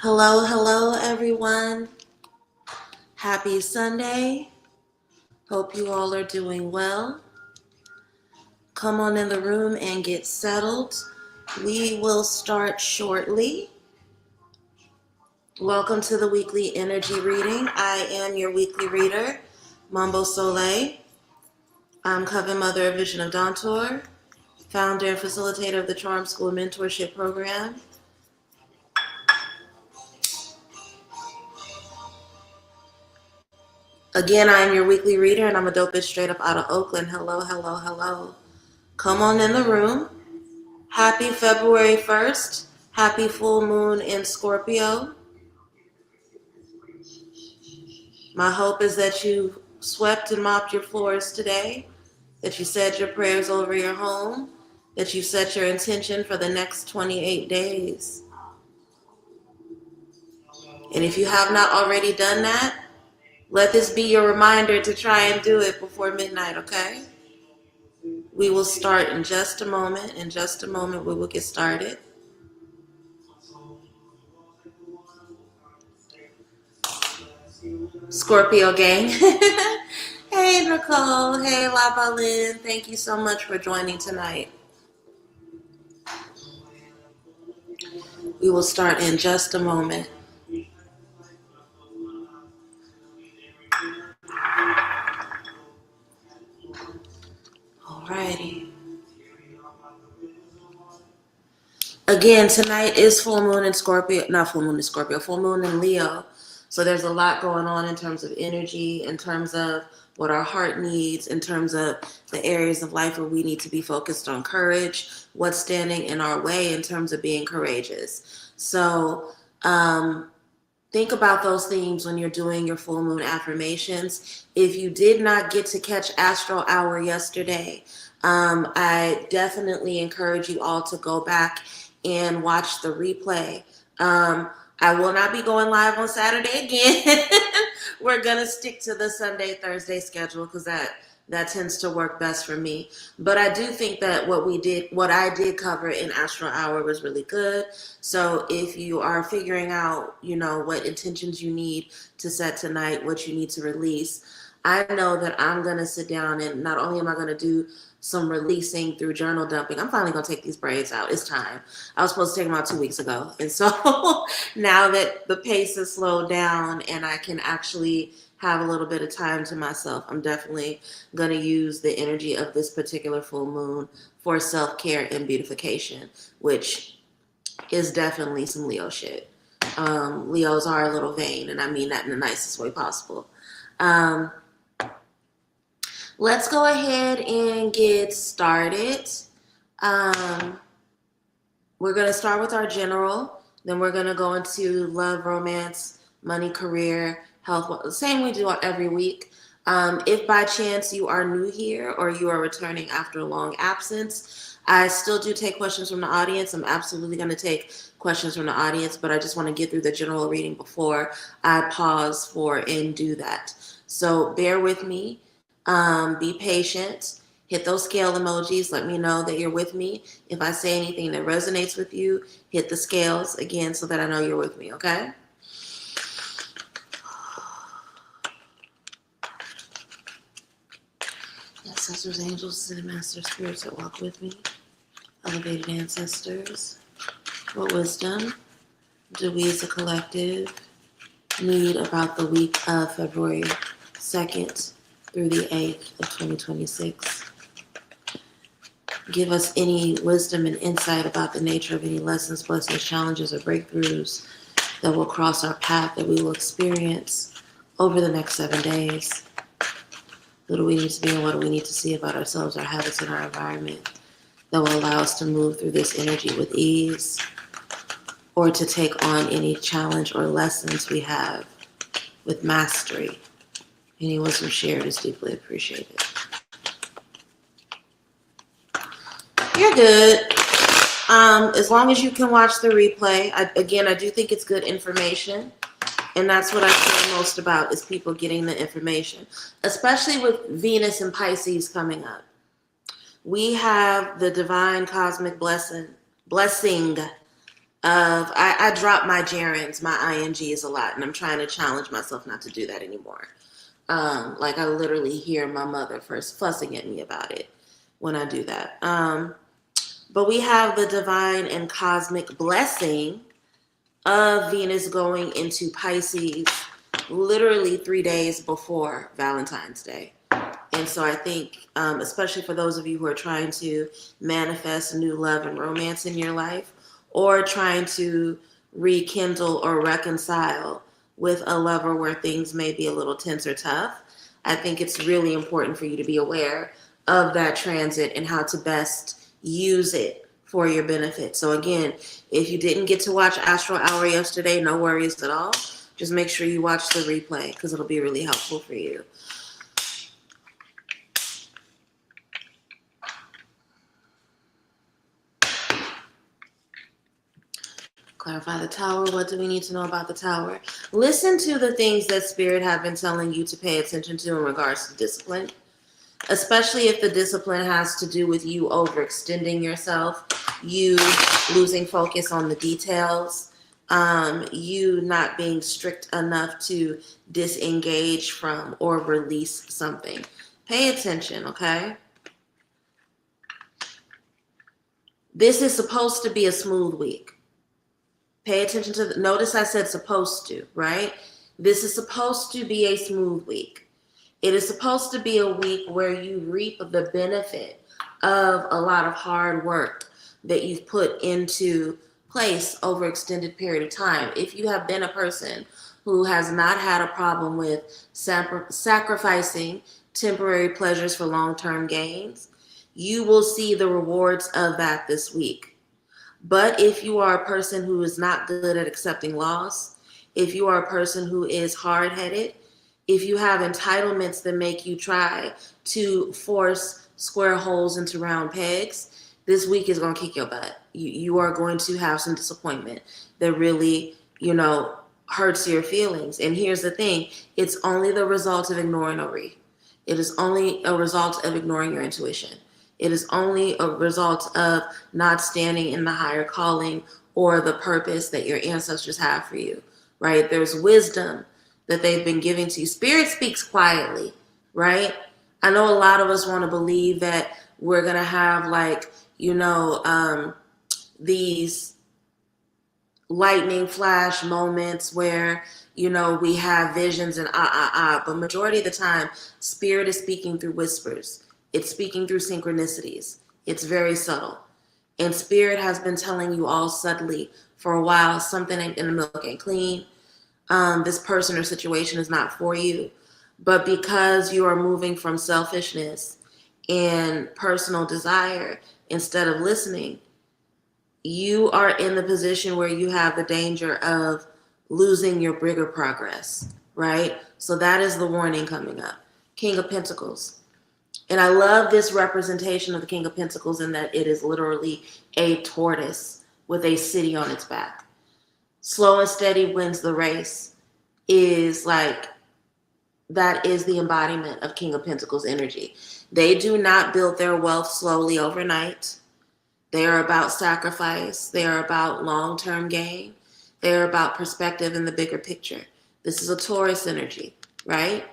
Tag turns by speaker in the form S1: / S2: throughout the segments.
S1: Hello, hello, everyone. Happy Sunday. Hope you all are doing well. Come on in the room and get settled. We will start shortly. Welcome to the weekly energy reading. I am your weekly reader, Mambo. I'm Coven Mother of Vision of Dawn Tour, founder and facilitator of the Charm School Mentorship Program. Again, I am your weekly reader, and I'm a dope bitch straight up out of Oakland. Hello, hello, hello. Come on in the room. Happy February 1st. Happy full moon in Scorpio. My hope is that you swept and mopped your floors today, that you said your prayers over your home, that you set your intention for the next 28 days. And if you have not already done that, let this be your reminder to try and do it before midnight, okay? We will start in just a moment. In just a moment, we will get started. Scorpio gang. Hey, Nicole. Hey, La Balin. Thank you so much for joining tonight. We will start in just a moment. Alrighty. Again, tonight is full moon in Scorpio. Not full moon in Scorpio. Full moon in Leo. So there's a lot going on in terms of energy, in terms of what our heart needs, in terms of the areas of life where we need to be focused on courage, what's standing in our way in terms of being courageous. So think about those themes when you're doing your full moon affirmations. If you did not get to catch Astro Hour yesterday, I definitely encourage you all to go back and watch the replay. I will not be going live on Saturday again. We're going to stick to the Sunday, Thursday schedule because that tends to work best for me. But I do think that what I did cover in Astro Hour was really good. So if you are figuring out, what intentions you need to set tonight, what you need to release, I know that I'm going to sit down and not only am I going to do some releasing through journal dumping. I'm finally going to take these braids out. It's time. I was supposed to take them out 2 weeks ago. And so now that the pace has slowed down and I can actually have a little bit of time to myself, I'm definitely going to use the energy of this particular full moon for self-care and beautification, which is definitely some Leo shit. Leos are a little vain, and I mean that in the nicest way possible. Let's go ahead and get started. We're going to start with our general. Then we're going to go into love, romance, money, career, health. The same we do every week. If by chance you are new here or you are returning after a long absence, I still do take questions from the audience. I'm absolutely going to take questions from the audience, but I just want to get through the general reading before I pause for and do that. So bear with me. Be patient. Hit those scale emojis. Let me know that you're with me. If I say anything that resonates with you, hit the scales again so that I know you're with me, okay? Ancestors, angels, and master spirits that walk with me. Elevated ancestors. What wisdom do we as a collective need about the week of February 2nd through the 8th of 2026? Give us any wisdom and insight about the nature of any lessons, blessings, challenges, or breakthroughs that will cross our path, that we will experience over the next 7 days. Who do we need to be and what do we need to see about ourselves, our habits, and our environment that will allow us to move through this energy with ease or to take on any challenge or lessons we have with mastery. Any wisdom shared is deeply appreciated. You're good. As long as you can watch the replay. I do think it's good information. And that's what I care most about is people getting the information. Especially with Venus and Pisces coming up. We have the divine cosmic blessing I drop my gerunds, my ings a lot, and I'm trying to challenge myself not to do that anymore. Like I literally hear my mother first fussing at me about it when I do that. But we have the divine and cosmic blessing of Venus going into Pisces literally 3 days before Valentine's Day. And so I think, especially for those of you who are trying to manifest new love and romance in your life, or trying to rekindle or reconcile with a lover where things may be a little tense or tough, I think it's really important for you to be aware of that transit and how to best use it for your benefit. So again, if you didn't get to watch Astral Hour yesterday, no worries at all. Just make sure you watch the replay because it'll be really helpful for you. Clarify the tower. What do we need to know about the tower? Listen to the things that Spirit have been telling you to pay attention to in regards to discipline, especially if the discipline has to do with you overextending yourself, you losing focus on the details, you not being strict enough to disengage from or release something. Pay attention, okay? This is supposed to be a smooth week. Pay attention to notice I said supposed to, right? This is supposed to be a smooth week. It is supposed to be a week where you reap the benefit of a lot of hard work that you've put into place over an extended period of time. If you have been a person who has not had a problem with sacrificing temporary pleasures for long-term gains, you will see the rewards of that this week. But if you are a person who is not good at accepting loss, if you are a person who is hard-headed, if you have entitlements that make you try to force square holes into round pegs, this week is going to kick your butt. You are going to have some disappointment that really, hurts your feelings. And here's the thing. It's only the result of ignoring Ori. It is only a result of ignoring your intuition. It is only a result of not standing in the higher calling or the purpose that your ancestors have for you, right? There's wisdom that they've been giving to you. Spirit speaks quietly, right? I know a lot of us want to believe that we're going to have these lightning flash moments where, we have visions and but majority of the time, Spirit is speaking through whispers. It's speaking through synchronicities. It's very subtle. And Spirit has been telling you all subtly for a while, something in the milk ain't clean. This person or situation is not for you. But because you are moving from selfishness and personal desire instead of listening, you are in the position where you have the danger of losing your bigger progress, right? So that is the warning coming up. King of Pentacles. And I love this representation of the King of Pentacles in that it is literally a tortoise with a city on its back. Slow and steady wins the race that is the embodiment of King of Pentacles energy. They do not build their wealth slowly overnight. They are about sacrifice. They are about long-term gain. They are about perspective in the bigger picture. This is a Taurus energy, right?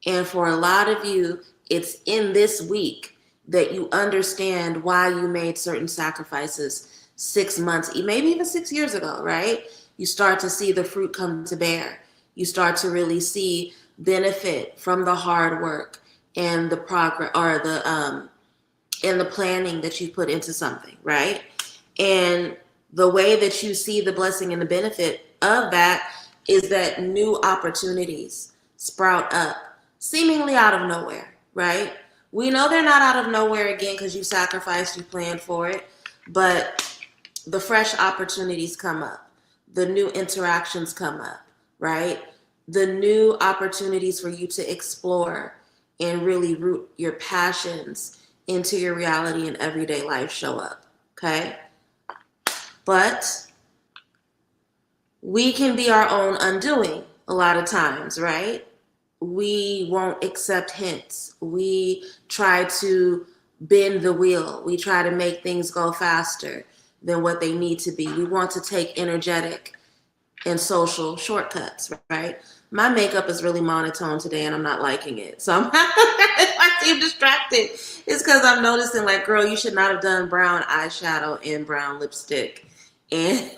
S1: And for a lot of you, it's in this week that you understand why you made certain sacrifices 6 months, maybe even 6 years ago, right? You start to see the fruit come to bear. You start to really see benefit from the hard work and the progress or and the planning that you put into something, right? And the way that you see the blessing and the benefit of that is that new opportunities sprout up seemingly out of nowhere, right? We know they're not out of nowhere again because you sacrificed, you planned for it, but the fresh opportunities come up. The new interactions come up, right? The new opportunities for you to explore and really root your passions into your reality and everyday life show up, okay? But we can be our own undoing a lot of times, right? We won't accept hints. We try to bend the wheel. We try to make things go faster than what they need to be. We want to take energetic and social shortcuts, right? My makeup is really monotone today and I'm not liking it. So if I seem distracted, it's because I'm noticing, like, girl, you should not have done brown eyeshadow and brown lipstick and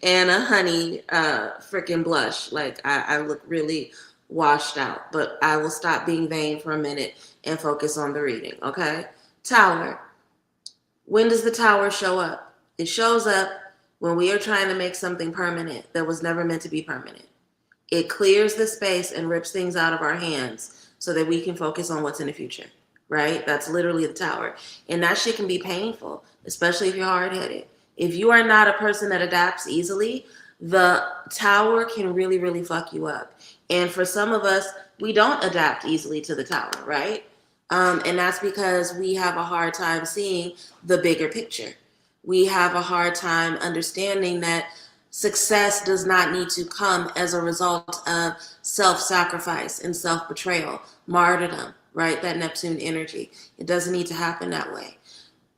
S1: and a honey freaking blush. Like, I look really washed out. But I will stop being vain for a minute and focus on the reading, okay? Tower. When does the tower show up? It shows up when we are trying to make something permanent that was never meant to be permanent. It clears the space and rips things out of our hands so that we can focus on what's in the future, right? That's literally the tower. And that shit can be painful, especially if you're hard-headed. If you are not a person that adapts easily, the tower can really, really fuck you up. And for some of us, we don't adapt easily to the tower, right? And that's because we have a hard time seeing the bigger picture. We have a hard time understanding that success does not need to come as a result of self-sacrifice and self-betrayal, martyrdom, right? That Neptune energy. It doesn't need to happen that way.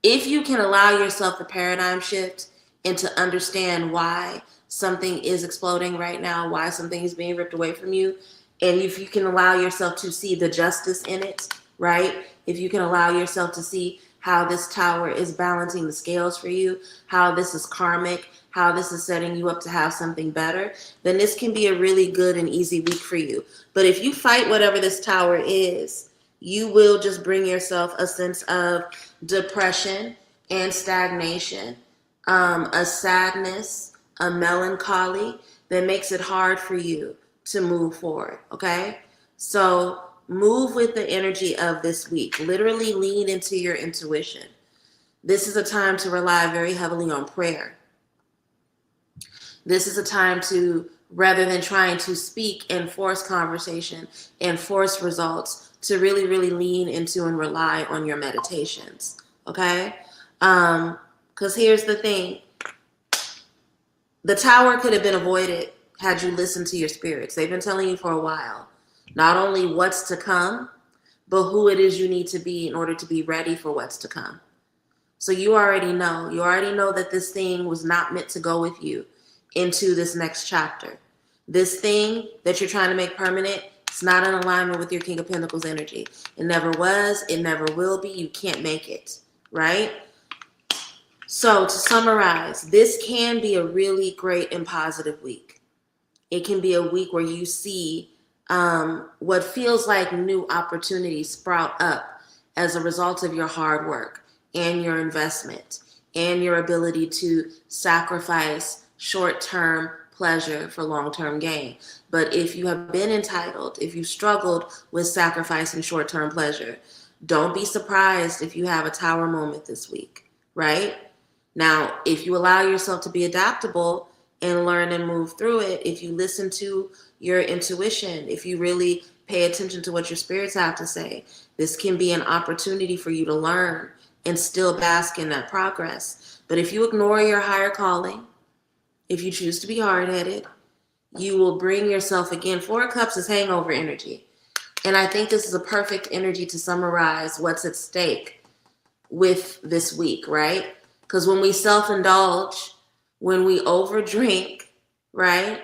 S1: If you can allow yourself the paradigm shift and to understand why something is exploding right now, why something is being ripped away from you, and if you can allow yourself to see the justice in it, right? If you can allow yourself to see how this tower is balancing the scales for you, how this is karmic, how this is setting you up to have something better, then this can be a really good and easy week for you. But if you fight whatever this tower is, you will just bring yourself a sense of depression and stagnation, a sadness, a melancholy that makes it hard for you to move forward, okay? So move with the energy of this week. Literally lean into your intuition. This is a time to rely very heavily on prayer. This is a time to, rather than trying to speak and force conversation and force results, to really, really lean into and rely on your meditations, okay? Because here's the thing. The tower could have been avoided had you listened to your spirits. They've been telling you for a while, not only what's to come, but who it is you need to be in order to be ready for what's to come. So you already know. You already know that this thing was not meant to go with you into this next chapter. This thing that you're trying to make permanent, it's not in alignment with your King of Pentacles energy. It never was. It never will be. You can't make it, right? So to summarize, this can be a really great and positive week. It can be a week where you see what feels like new opportunities sprout up as a result of your hard work and your investment and your ability to sacrifice short-term pleasure for long-term gain. But if you have been entitled, if you struggled with sacrificing short-term pleasure, don't be surprised if you have a tower moment this week, right? Now, if you allow yourself to be adaptable and learn and move through it, if you listen to your intuition, if you really pay attention to what your spirits have to say, this can be an opportunity for you to learn and still bask in that progress. But if you ignore your higher calling, if you choose to be hard-headed, you will bring yourself, again, 4 of Cups is hangover energy. And I think this is a perfect energy to summarize what's at stake with this week, right? Because when we self-indulge, when we overdrink, right,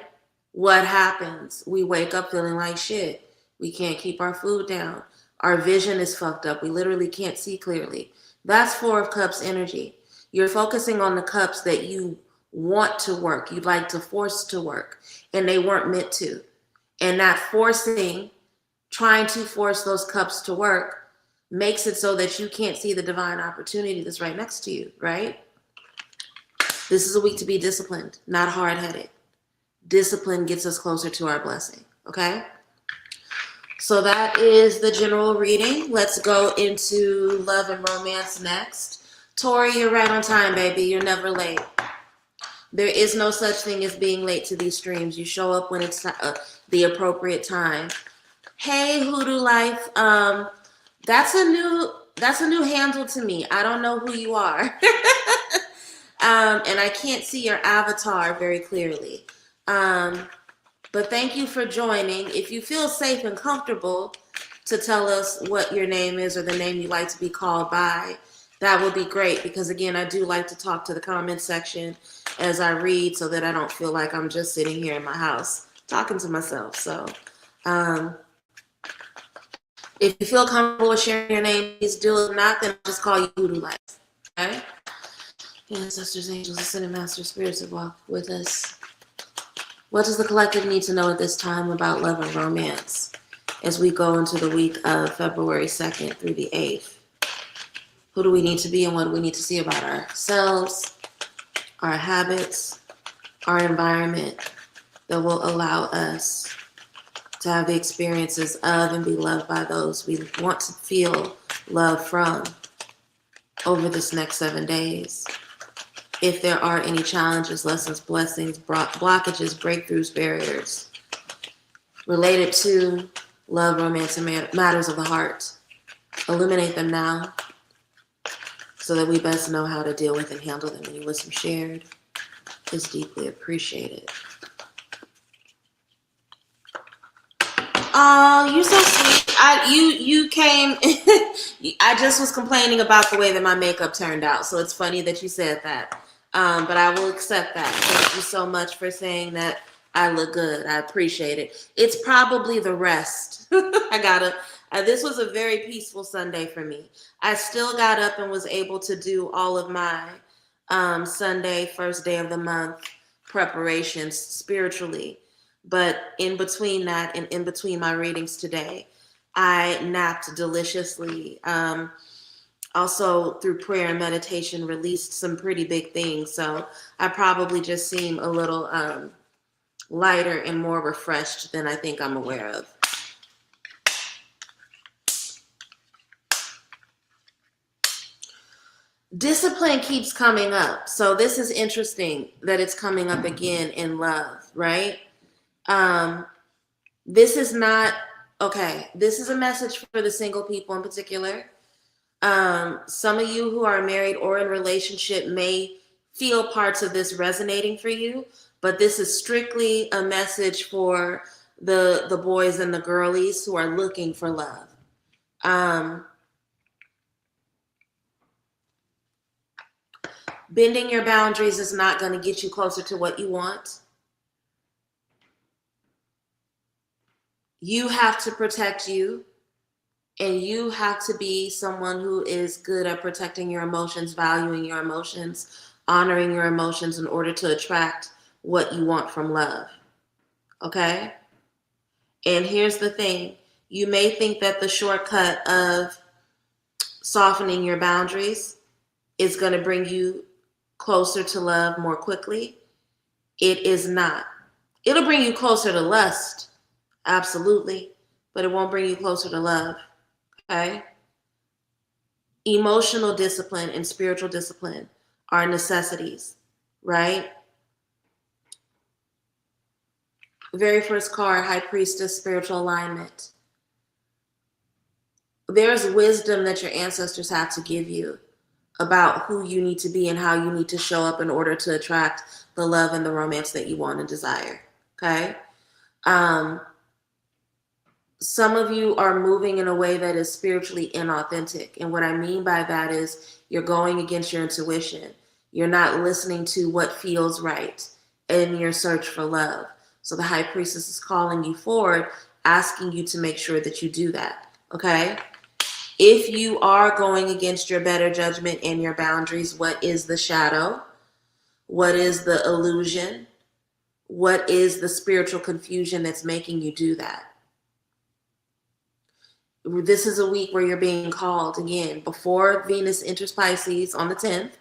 S1: what happens? We wake up feeling like shit. We can't keep our food down. Our vision is fucked up. We literally can't see clearly. That's 4 of Cups energy. You're focusing on the cups that you want to work, you'd like to force to work, and they weren't meant to. And that forcing, trying to force those cups to work, makes it so that you can't see the divine opportunity that's right next to you, right? This is a week to be disciplined, not hard-headed. Discipline gets us closer to our blessing, okay? So that is the general reading. Let's go into love and romance next. Tori, you're right on time, baby. You're never late. There is no such thing as being late to these streams. You show up when it's the appropriate time. Hey, Hoodoo Life. That's a new handle to me. I don't know who you are. And I can't see your avatar very clearly. But thank you for joining. If you feel safe and comfortable to tell us what your name is or the name you like to be called by, That would be great because, again, I do like to talk to the comment section as I read so that I don't feel like I'm just sitting here in my house talking to myself. So um, if you feel comfortable with sharing your name, please do it. If not, then I'll just call you Voodoo Lights. Okay? Ancestors, angels, ascended masters, spirits that walk with us. What does the collective need to know at this time about love and romance as we go into the week of February 2nd through the 8th? Who do we need to be and what do we need to see about ourselves, our habits, our environment that will allow us to have the experiences of and be loved by those we want to feel love from over this next 7 days? If there are any challenges, lessons, blessings, blockages, breakthroughs, barriers related to love, romance, and matters of the heart, illuminate them now so that we best know how to deal with and handle them. Any wisdom shared is deeply appreciated. Oh, you're so sweet. You came. I just was complaining about the way that my makeup turned out, so it's funny that you said that. But I will accept that. Thank you so much for saying that I look good. I appreciate it. It's probably the rest. I gotta. This was a very peaceful Sunday for me. I still got up and was able to do all of my Sunday, first day of the month preparations spiritually. But in between that and in between my readings today, I napped deliciously. Also, through prayer and meditation, released some pretty big things. So I probably just seem a little lighter and more refreshed than I think I'm aware of. Discipline keeps coming up. So this is interesting that it's coming up again in love, right? This is not, okay, this is a message for the single people in particular. Some of you who are married or in relationship may feel parts of this resonating for you, but this is strictly a message for the boys and the girlies who are looking for love. Bending your boundaries is not going to get you closer to what you want. You have to protect you, and you have to be someone who is good at protecting your emotions, valuing your emotions, honoring your emotions in order to attract what you want from love. Okay? And here's the thing. You may think that the shortcut of softening your boundaries is going to bring you closer to love more quickly. It is not. It'll bring you closer to lust, absolutely, but it won't bring you closer to love. Okay? Emotional discipline and spiritual discipline are necessities, right? Very first card, High Priestess, spiritual alignment. There's wisdom that your ancestors have to give you about who you need to be and how you need to show up in order to attract the love and the romance that you want and desire. Okay? Some of you are moving in a way that is spiritually inauthentic. And what I mean by that is you're going against your intuition. You're not listening to what feels right in your search for love. So the High Priestess is calling you forward, asking you to make sure that you do that. Okay? If you are going against your better judgment and your boundaries, what is the shadow? What is the illusion? What is the spiritual confusion that's making you do that? This is a week where you're being called again. Before Venus enters Pisces on the 10th,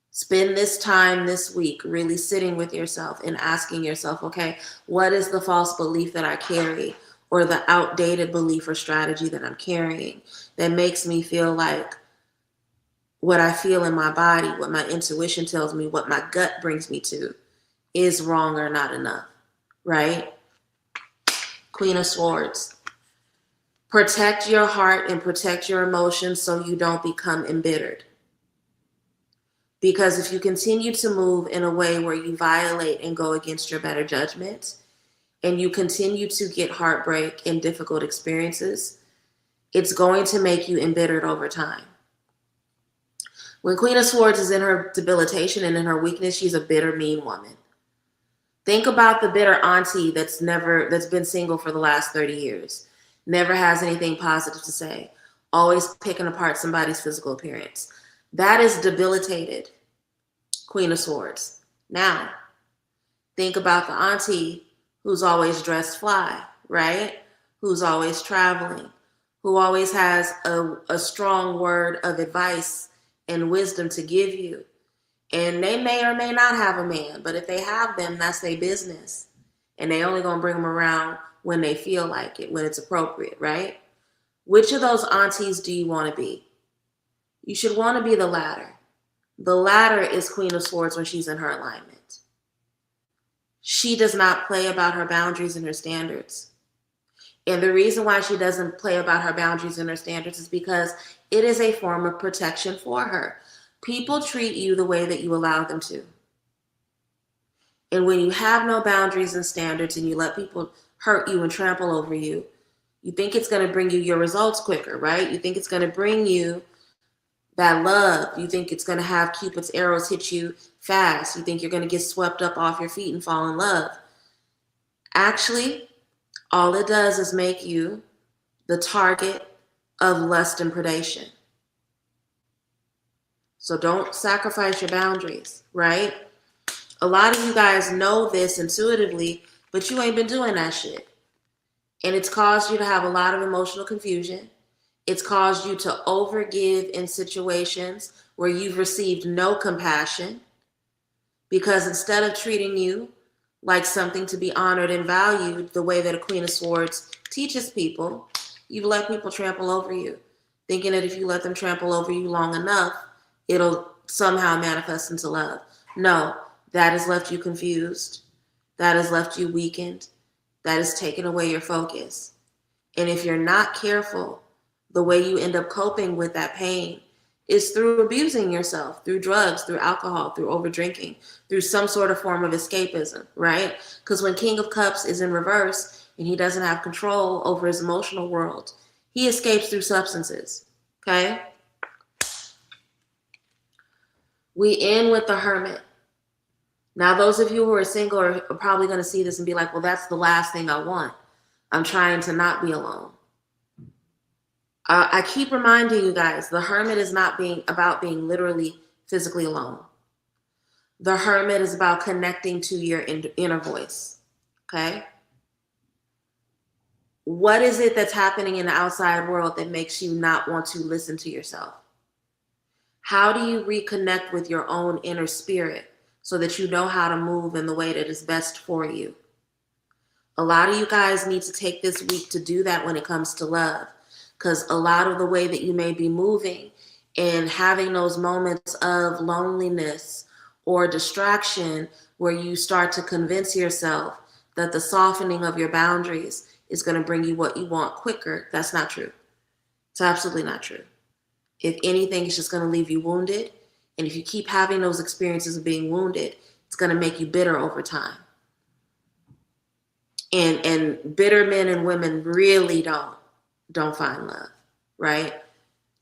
S1: spend this time this week really sitting with yourself and asking yourself, okay, what is the false belief that I carry or the outdated belief or strategy that I'm carrying that makes me feel like what I feel in my body, what my intuition tells me, what my gut brings me to is wrong or not enough, right? Queen of Swords. Protect your heart and protect your emotions so you don't become embittered. Because if you continue to move in a way where you violate and go against your better judgment, and you continue to get heartbreak and difficult experiences, it's going to make you embittered over time. When Queen of Swords is in her debilitation and in her weakness, she's a bitter, mean woman. Think about the bitter auntie that's been single for the last 30 years, never has anything positive to say, always picking apart somebody's physical appearance. That is debilitated Queen of Swords. Now, think about the auntie who's always dressed fly, right? Who's always traveling, who always has a strong word of advice and wisdom to give you. And they may or may not have a man, but if they have them, that's their business. And they only gonna bring them around when they feel like it, when it's appropriate, right? Which of those aunties do you want to be? You should want to be the latter. The latter is Queen of Swords when she's in her alignment. She does not play about her boundaries and her standards. And the reason why she doesn't play about her boundaries and her standards is because it is a form of protection for her. People treat you the way that you allow them to. And when you have no boundaries and standards and you let people hurt you and trample over you, you think it's going to bring you your results quicker, right? You think it's going to bring you that love. You think it's going to have Cupid's arrows hit you fast. You think you're going to get swept up off your feet and fall in love. Actually, all it does is make you the target of lust and predation. So don't sacrifice your boundaries, right? A lot of you guys know this intuitively, but you ain't been doing that shit. And it's caused you to have a lot of emotional confusion. It's caused you to overgive in situations where you've received no compassion, because instead of treating you like something to be honored and valued the way that a Queen of Swords teaches people, you've let people trample over you, thinking that if you let them trample over you long enough, it'll somehow manifest into love. No, that has left you confused. That has left you weakened. That has taken away your focus. And if you're not careful, the way you end up coping with that pain is through abusing yourself, through drugs, through alcohol, through overdrinking, through some sort of form of escapism, right? Because when King of Cups is in reverse and he doesn't have control over his emotional world, he escapes through substances, okay? We end with the Hermit. Now, those of you who are single are probably going to see this and be like, well, that's the last thing I want. I'm trying to not be alone. I keep reminding you guys, the Hermit is not about being literally physically alone. The Hermit is about connecting to your inner voice, okay? What is it that's happening in the outside world that makes you not want to listen to yourself? How do you reconnect with your own inner spirit so that you know how to move in the way that is best for you? A lot of you guys need to take this week to do that when it comes to love, because a lot of the way that you may be moving and having those moments of loneliness or distraction where you start to convince yourself that the softening of your boundaries is going to bring you what you want quicker, that's not true. It's absolutely not true. If anything, it's just going to leave you wounded. And if you keep having those experiences of being wounded, it's going to make you bitter over time. And bitter men and women really don't find love, right?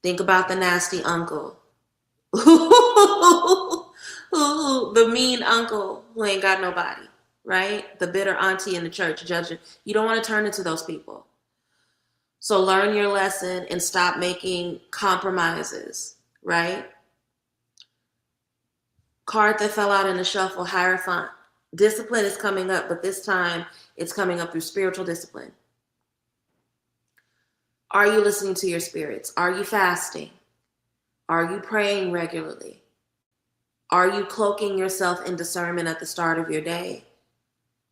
S1: Think about the nasty uncle. The mean uncle who ain't got nobody, right? The bitter auntie in the church judging. You don't want to turn into those people. So learn your lesson and stop making compromises, right? Card that fell out in the shuffle, Hierophant. Discipline is coming up, but this time it's coming up through spiritual discipline. Are you listening to your spirits? Are you fasting? Are you praying regularly? Are you cloaking yourself in discernment at the start of your day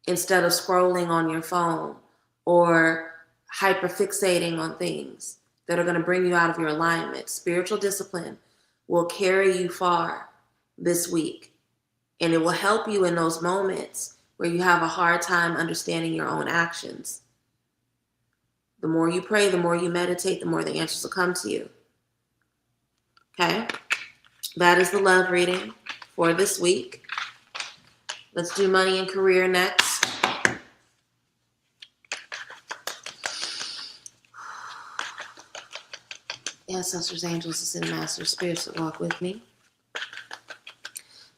S1: instead of scrolling on your phone or hyperfixating on things that are going to bring you out of your alignment? Spiritual discipline will carry you far this week, and it will help you in those moments where you have a hard time understanding your own actions. The more you pray, the more you meditate, the more the answers will come to you. Okay? That is the love reading for this week. Let's do money and career next. Ancestors, angels, ascended masters, spirits that walk with me.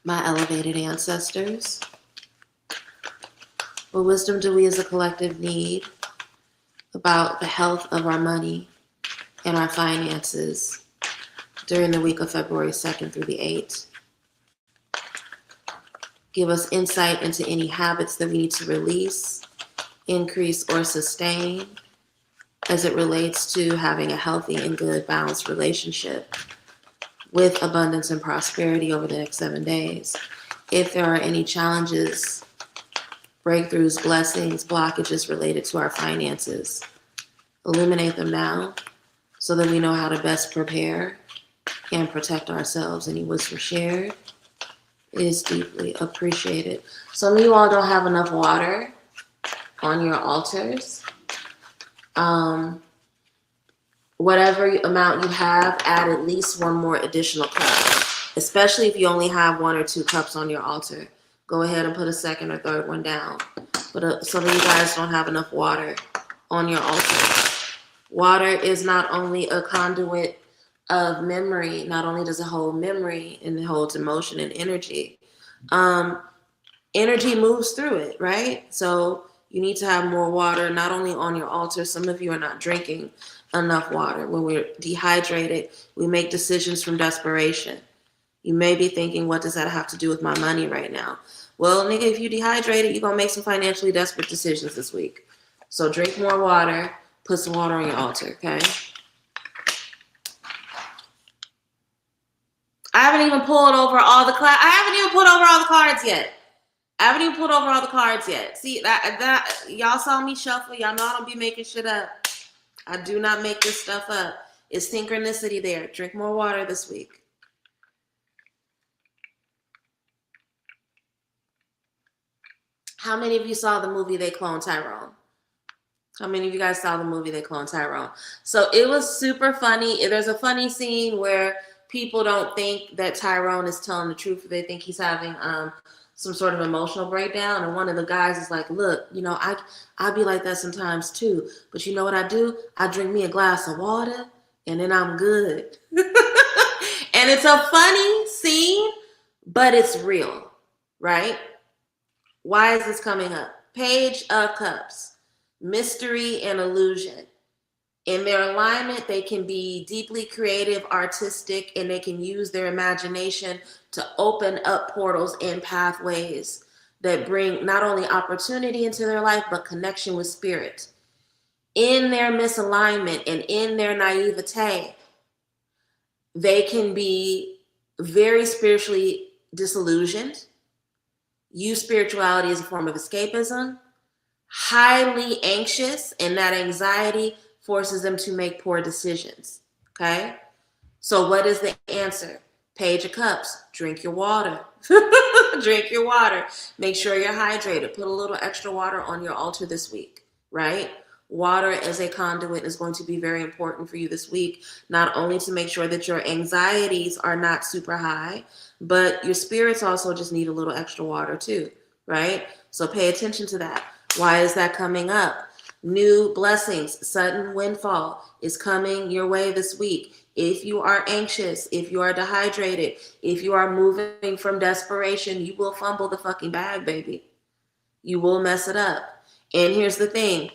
S1: my elevated ancestors. What wisdom do we as a collective need about the health of our money and our finances during the week of February 2nd through the 8th? Give us insight into any habits that we need to release, increase, or sustain as it relates to having a healthy and good balanced relationship with abundance and prosperity over the next 7 days. If there are any challenges, breakthroughs, blessings, blockages related to our finances, illuminate them now so that we know how to best prepare and protect ourselves. Any wisdom shared is deeply appreciated. Some of you all don't have enough water on your altars. Whatever amount you have, add at least one more additional cup, especially if you only have 1 or 2 cups on your altar. Go ahead and put a second or third one down. But some of you guys don't have enough water on your altar. Water is not only a conduit of memory, not only does it hold memory and it holds emotion and energy, energy moves through it, right? So you need to have more water, not only on your altar. Some of you are not drinking enough water. When we're dehydrated, we make decisions from desperation. You may be thinking, what does that have to do with my money right now? Well, nigga, if you dehydrated, you're going to make some financially desperate decisions this week. So drink more water, put some water on your altar, okay? I haven't even pulled over all the cards yet. See, that y'all saw me shuffle. Y'all know I don't be making shit up. I do not make this stuff up. It's synchronicity there. Drink more water this week. How many of you saw the movie They Cloned Tyrone? How many of you guys saw the movie They Cloned Tyrone? So it was super funny. There's a funny scene where people don't think that Tyrone is telling the truth. They think he's having some sort of emotional breakdown. And one of the guys is like, look, you know, I be like that sometimes too. But you know what I do? I drink me a glass of water and then I'm good. And it's a funny scene, but it's real, right? Why is this coming up? Page of Cups, mystery and illusion. In their alignment, they can be deeply creative, artistic, and they can use their imagination to open up portals and pathways that bring not only opportunity into their life, but connection with spirit. In their misalignment and in their naivete, they can be very spiritually disillusioned, use spirituality as a form of escapism, highly anxious, and that anxiety forces them to make poor decisions, okay? So what is the answer? Page of Cups, drink your water. Drink your water. Make sure you're hydrated. Put a little extra water on your altar this week, right? Water as a conduit is going to be very important for you this week, not only to make sure that your anxieties are not super high, but your spirits also just need a little extra water too, right? So pay attention to that. Why is that coming up? New blessings, sudden windfall is coming your way this week. If you are anxious, if you are dehydrated, if you are moving from desperation, you will fumble the fucking bag, baby. You will mess it up. And here's the thing.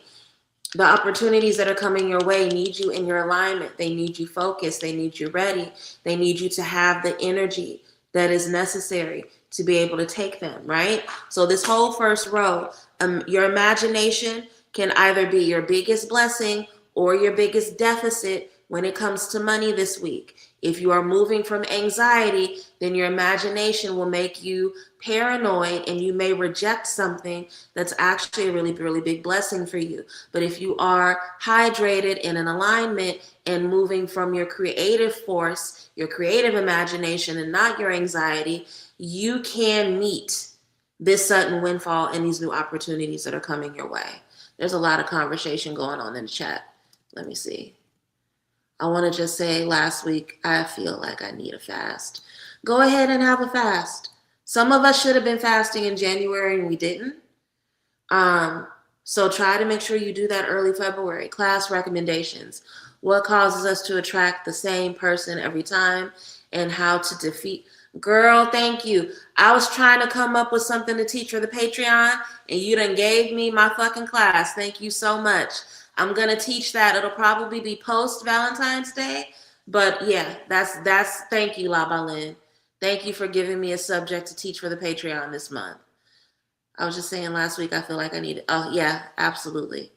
S1: The opportunities that are coming your way need you in your alignment. They need you focused. They need you ready. They need you to have the energy that is necessary to be able to take them, right? So this whole first row, your imagination can either be your biggest blessing or your biggest deficit when it comes to money this week. If you are moving from anxiety, then your imagination will make you paranoid and you may reject something that's actually a really, really big blessing for you. But if you are hydrated in an alignment and moving from your creative force, your creative imagination, and not your anxiety, you can meet this sudden windfall and these new opportunities that are coming your way. There's a lot of conversation going on in the chat. Let me see. I want to just say last week, I feel like I need a fast. Go ahead and have a fast. Some of us should have been fasting in January and we didn't. So try to make sure you do that early February. Class recommendations. What causes us to attract the same person every time and how to defeat Girl, thank you. I was trying to come up with something to teach for the Patreon, and you done gave me my fucking class. Thank you so much. I'm gonna teach that. It'll probably be post Valentine's Day, but yeah, that's. Thank you, La Balin. Thank you for giving me a subject to teach for the Patreon this month. I was just saying last week I feel like I need it. Oh yeah, absolutely.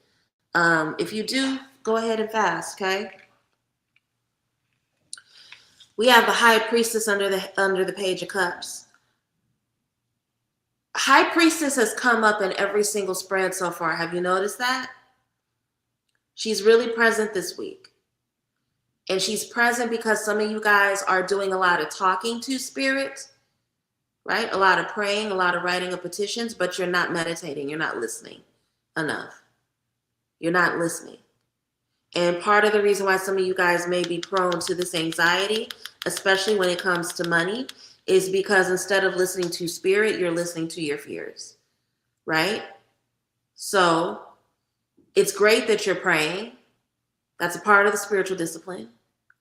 S1: If you do, go ahead and fast, okay? We have the High Priestess under the Page of Cups. High Priestess has come up in every single spread so far. Have you noticed that? She's really present this week. And she's present because some of you guys are doing a lot of talking to spirit, right? A lot of praying, a lot of writing of petitions, but you're not meditating. You're not listening enough. You're not listening. And part of the reason why some of you guys may be prone to this anxiety, especially when it comes to money, is because instead of listening to spirit, you're listening to your fears, right? So it's great that you're praying. That's a part of the spiritual discipline.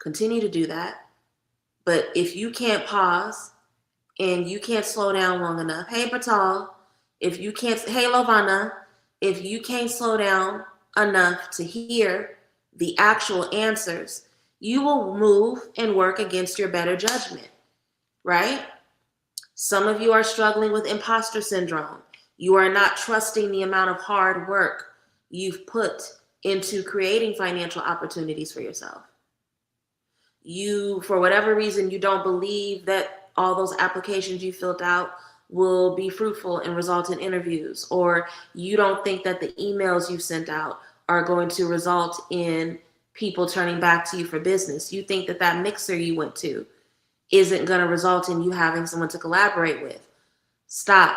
S1: Continue to do that. But if you can't pause and you can't slow down long enough, hey Batal, if you can't, hey Lovana, if you can't slow down enough to hear the actual answers, you will move and work against your better judgment, right? Some of you are struggling with imposter syndrome. You are not trusting the amount of hard work you've put into creating financial opportunities for yourself. You, for whatever reason, you don't believe that all those applications you filled out will be fruitful and result in interviews, or you don't think that the emails you sent out are going to result in people turning back to you for business. You think that that mixer you went to isn't going to result in you having someone to collaborate with. Stop.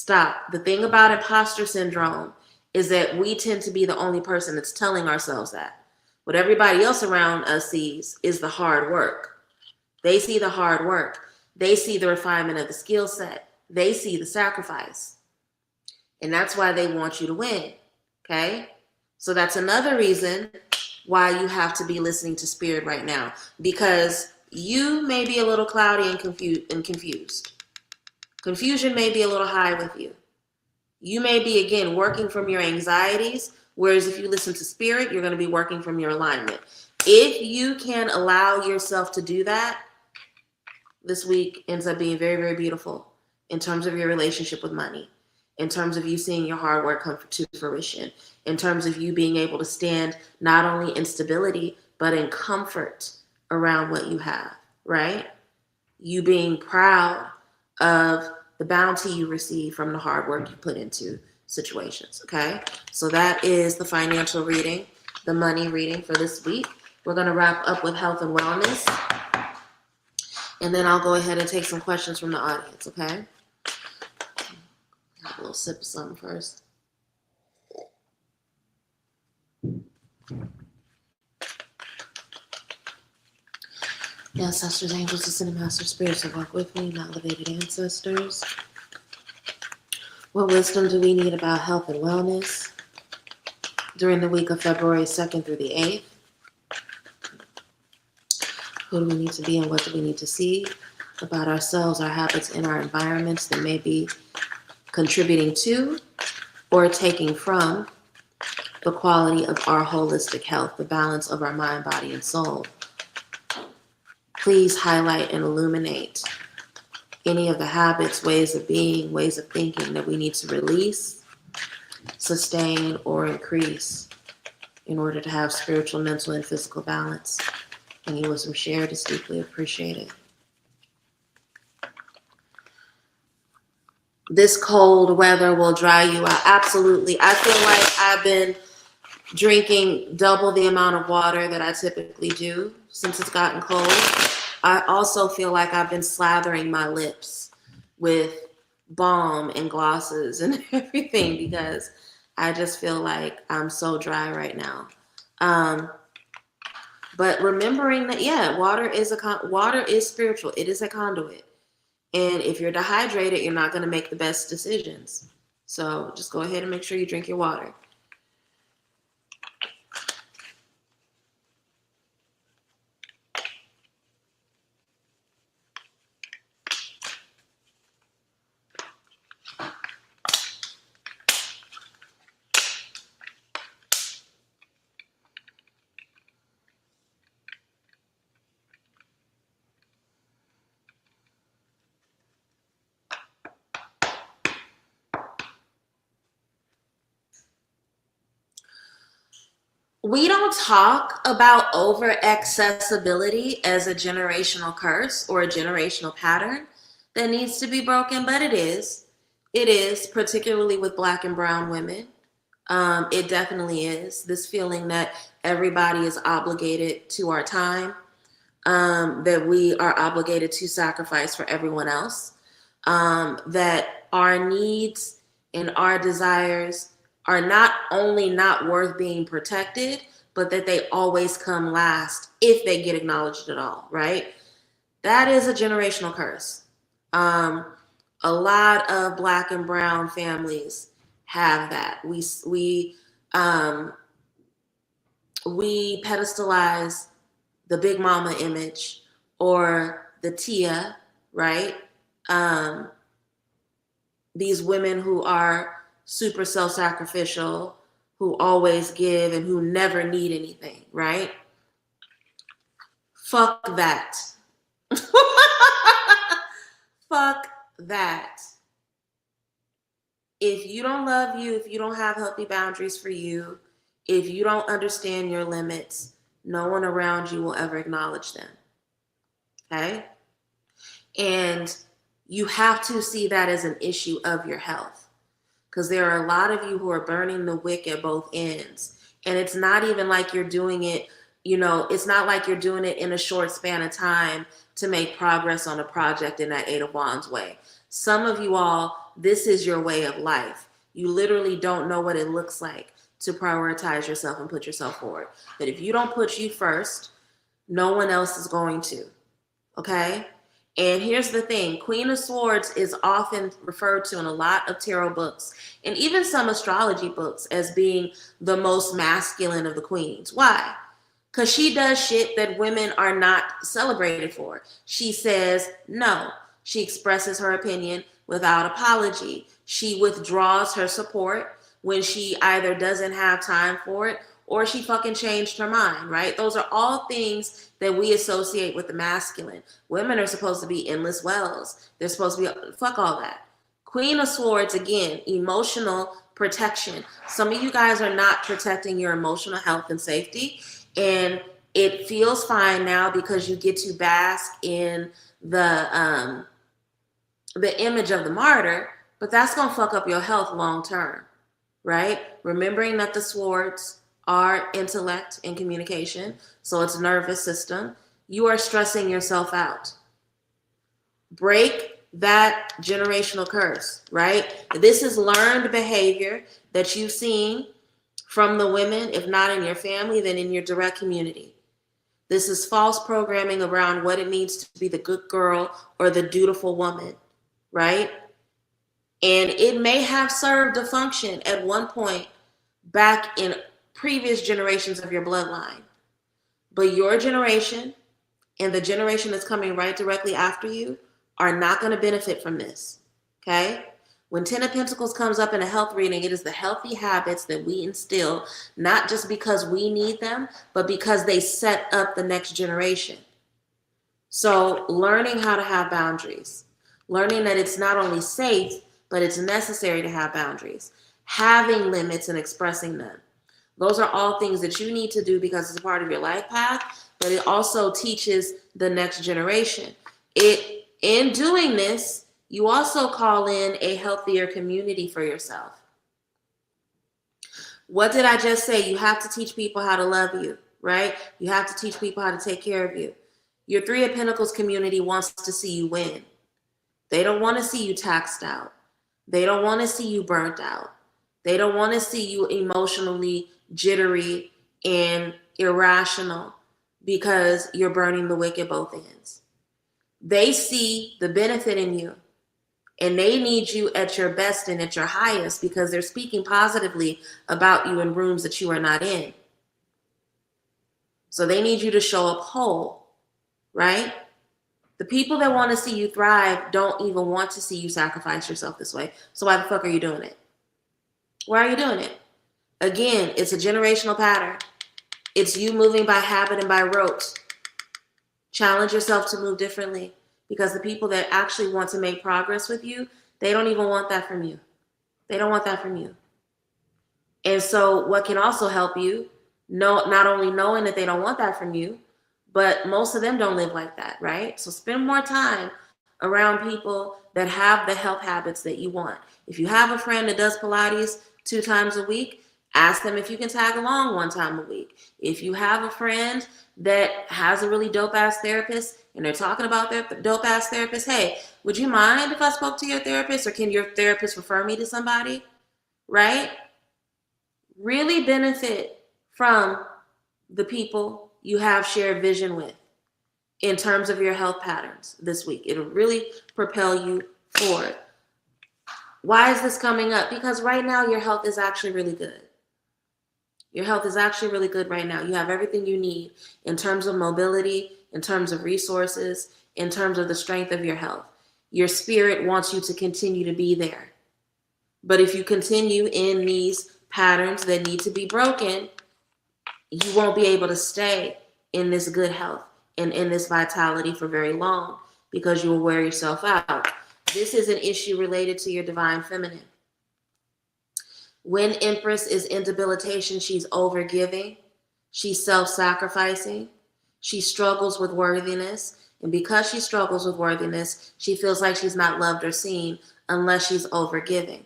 S1: The thing about imposter syndrome is that we tend to be the only person that's telling ourselves that. What everybody else around us sees is the hard work. They see the hard work. They see the refinement of the skill set. They see the sacrifice. And that's why they want you to win. Okay? So that's another reason why you have to be listening to spirit right now, because you may be a little cloudy and confused. Confusion may be a little high with you. You may be, again, working from your anxieties, whereas if you listen to spirit, you're going to be working from your alignment. If you can allow yourself to do that, this week ends up being very, very beautiful in terms of your relationship with money, in terms of you seeing your hard work come to fruition, in terms of you being able to stand not only in stability, but in comfort around what you have, right? You being proud of the bounty you receive from the hard work you put into situations, okay? So that is the financial reading, the money reading for this week. We're going to wrap up with health and wellness, and then I'll go ahead and take some questions from the audience, okay? Have a little sip of something first. The ancestors, angels, descended master spirits that walk with me, and elevated ancestors. What wisdom do we need about health and wellness during the week of February 2nd through the 8th? Who do we need to be and what do we need to see about ourselves, our habits, and our environments that may be contributing to or taking from the quality of our holistic health, the balance of our mind, body, and soul? Please highlight and illuminate any of the habits, ways of being, ways of thinking that we need to release, sustain, or increase in order to have spiritual, mental, and physical balance. Any wisdom shared is deeply appreciated. This cold weather will dry you out. Absolutely. I feel like I've been drinking double the amount of water that I typically do since it's gotten cold. I also feel like I've been slathering my lips with balm and glosses and everything because I just feel like I'm so dry right now. But remembering that, yeah, water is spiritual. It is a conduit. And if you're dehydrated, you're not going to make the best decisions. So just go ahead and make sure you drink your water. We don't talk about over accessibility as a generational curse or a generational pattern that needs to be broken, but it is. It is, particularly with Black and brown women. It definitely is. This feeling that everybody is obligated to our time, that we are obligated to sacrifice for everyone else, that our needs and our desires are not only not worth being protected, but that they always come last if they get acknowledged at all, right? That is a generational curse. A lot of Black and brown families have that. Um, we pedestalize the big mama image or the Tia, right? Um, these women who are super self-sacrificial, who always give and who never need anything, right? Fuck that. Fuck that. If you don't love you, if you don't have healthy boundaries for you, if you don't understand your limits, no one around you will ever acknowledge them. Okay? And you have to see that as an issue of your health, because there are a lot of you who are burning the wick at both ends. And it's not even like you're doing it, it's not like you're doing it in a short span of time to make progress on a project in that 8 of Wands way. Some of you all, this is your way of life. You literally don't know what it looks like to prioritize yourself and put yourself forward. But if you don't put you first, no one else is going to. Okay? And here's the thing, Queen of Swords is often referred to in a lot of tarot books and even some astrology books as being the most masculine of the queens. Why? Because she does shit that women are not celebrated for. She says no. She expresses her opinion without apology. She withdraws her support when she either doesn't have time for it or she fucking changed her mind, right? Those are all things that we associate with the masculine. Women are supposed to be endless wells. They're supposed to be, fuck all that. Queen of Swords, again, emotional protection. Some of you guys are not protecting your emotional health and safety, and it feels fine now because you get to bask in the image of the martyr, but that's gonna fuck up your health long term, right? Remembering that the swords are intellect and communication, so it's nervous system. You are stressing yourself out. Break that generational curse, right? This is learned behavior that you've seen from the women, if not in your family, then in your direct community. This is false programming around what it means to be the good girl or the dutiful woman, right? And it may have served a function at one point back in previous generations of your bloodline. But your generation and the generation that's coming right directly after you are not going to benefit from this, okay? When 10 of Pentacles comes up in a health reading, it is the healthy habits that we instill, not just because we need them, but because they set up the next generation. So learning how to have boundaries, learning that it's not only safe, but it's necessary to have boundaries, having limits and expressing them. Those are all things that you need to do because it's a part of your life path, but it also teaches the next generation. In doing this, you also call in a healthier community for yourself. What did I just say? You have to teach people how to love you, right? You have to teach people how to take care of you. Your 3 of Pentacles community wants to see you win. They don't want to see you taxed out. They don't want to see you burnt out. They don't want to see you emotionally jittery and irrational because you're burning the wick at both ends. They see the benefit in you, and they need you at your best and at your highest because they're speaking positively about you in rooms that you are not in. So they need you to show up whole, right? The people that want to see you thrive don't even want to see you sacrifice yourself this way. So why the fuck are you doing it? Why are you doing it? Again, it's a generational pattern. It's you moving by habit and by rote. Challenge yourself to move differently because the people that actually want to make progress with you, they don't even want that from you. They don't want that from you. And so what can also help you, not only knowing that they don't want that from you, but most of them don't live like that, right? So spend more time around people that have the health habits that you want. If you have a friend that does Pilates 2 times a week, ask them if you can tag along 1 time a week. If you have a friend that has a really dope ass therapist and they're talking about their dope ass therapist, hey, would you mind if I spoke to your therapist, or can your therapist refer me to somebody? Right? Really benefit from the people you have shared vision with in terms of your health patterns this week. It'll really propel you forward. Why is this coming up? Because right now your health is actually really good. Your health is actually really good right now. You have everything you need in terms of mobility, in terms of resources, in terms of the strength of your health. Your spirit wants you to continue to be there. But if you continue in these patterns that need to be broken, you won't be able to stay in this good health and in this vitality for very long, because you will wear yourself out. This is an issue related to your divine feminine. When Empress is in debilitation, she's overgiving, she's self-sacrificing, she struggles with worthiness, and because she struggles with worthiness, she feels like she's not loved or seen unless she's overgiving.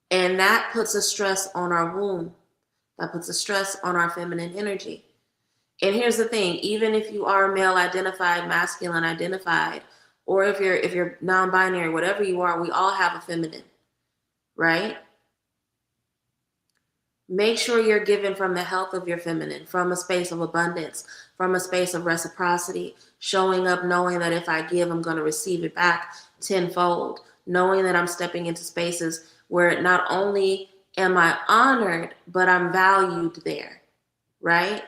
S1: And that puts a stress on our womb. That puts a stress on our feminine energy. And here's the thing, even if you are male identified, masculine identified, or if you're non-binary, whatever you are, we all have a feminine, right? Make sure you're given from the health of your feminine, from a space of abundance, from a space of reciprocity, showing up knowing that if I give, I'm going to receive it back tenfold, knowing that I'm stepping into spaces where not only am I honored, but I'm valued there, right?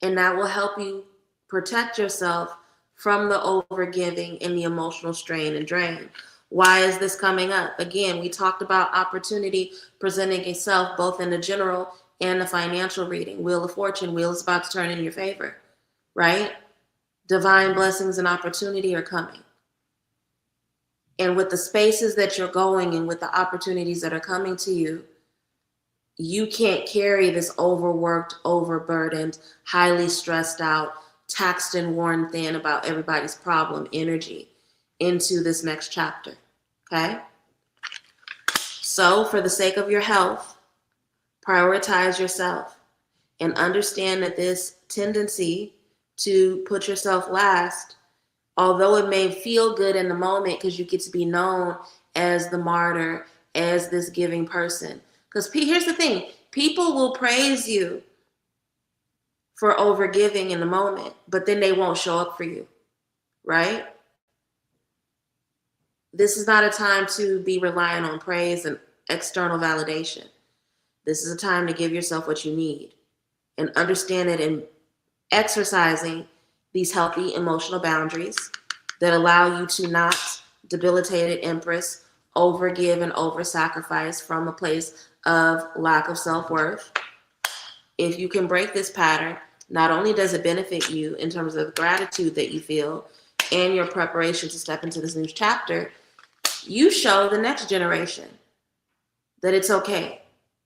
S1: And that will help you protect yourself from the overgiving and the emotional strain and drain. Why is this coming up? Again, we talked about opportunity presenting itself both in the general and the financial reading. Wheel of Fortune, wheel is about to turn in your favor, right? Divine blessings and opportunity are coming. And with the spaces that you're going and with the opportunities that are coming to you, you can't carry this overworked, overburdened, highly stressed out, taxed and worn thin about everybody's problem energy into this next chapter, okay? So for the sake of your health, prioritize yourself and understand that this tendency to put yourself last, although it may feel good in the moment because you get to be known as the martyr, as this giving person. Because here's the thing, people will praise you for overgiving in the moment, but then they won't show up for you, right? This is not a time to be relying on praise and external validation. This is a time to give yourself what you need and understand it in exercising these healthy emotional boundaries that allow you to not debilitated Empress, overgive and over-sacrifice from a place of lack of self-worth. If you can break this pattern, not only does it benefit you in terms of gratitude that you feel and your preparation to step into this new chapter, you show the next generation that it's okay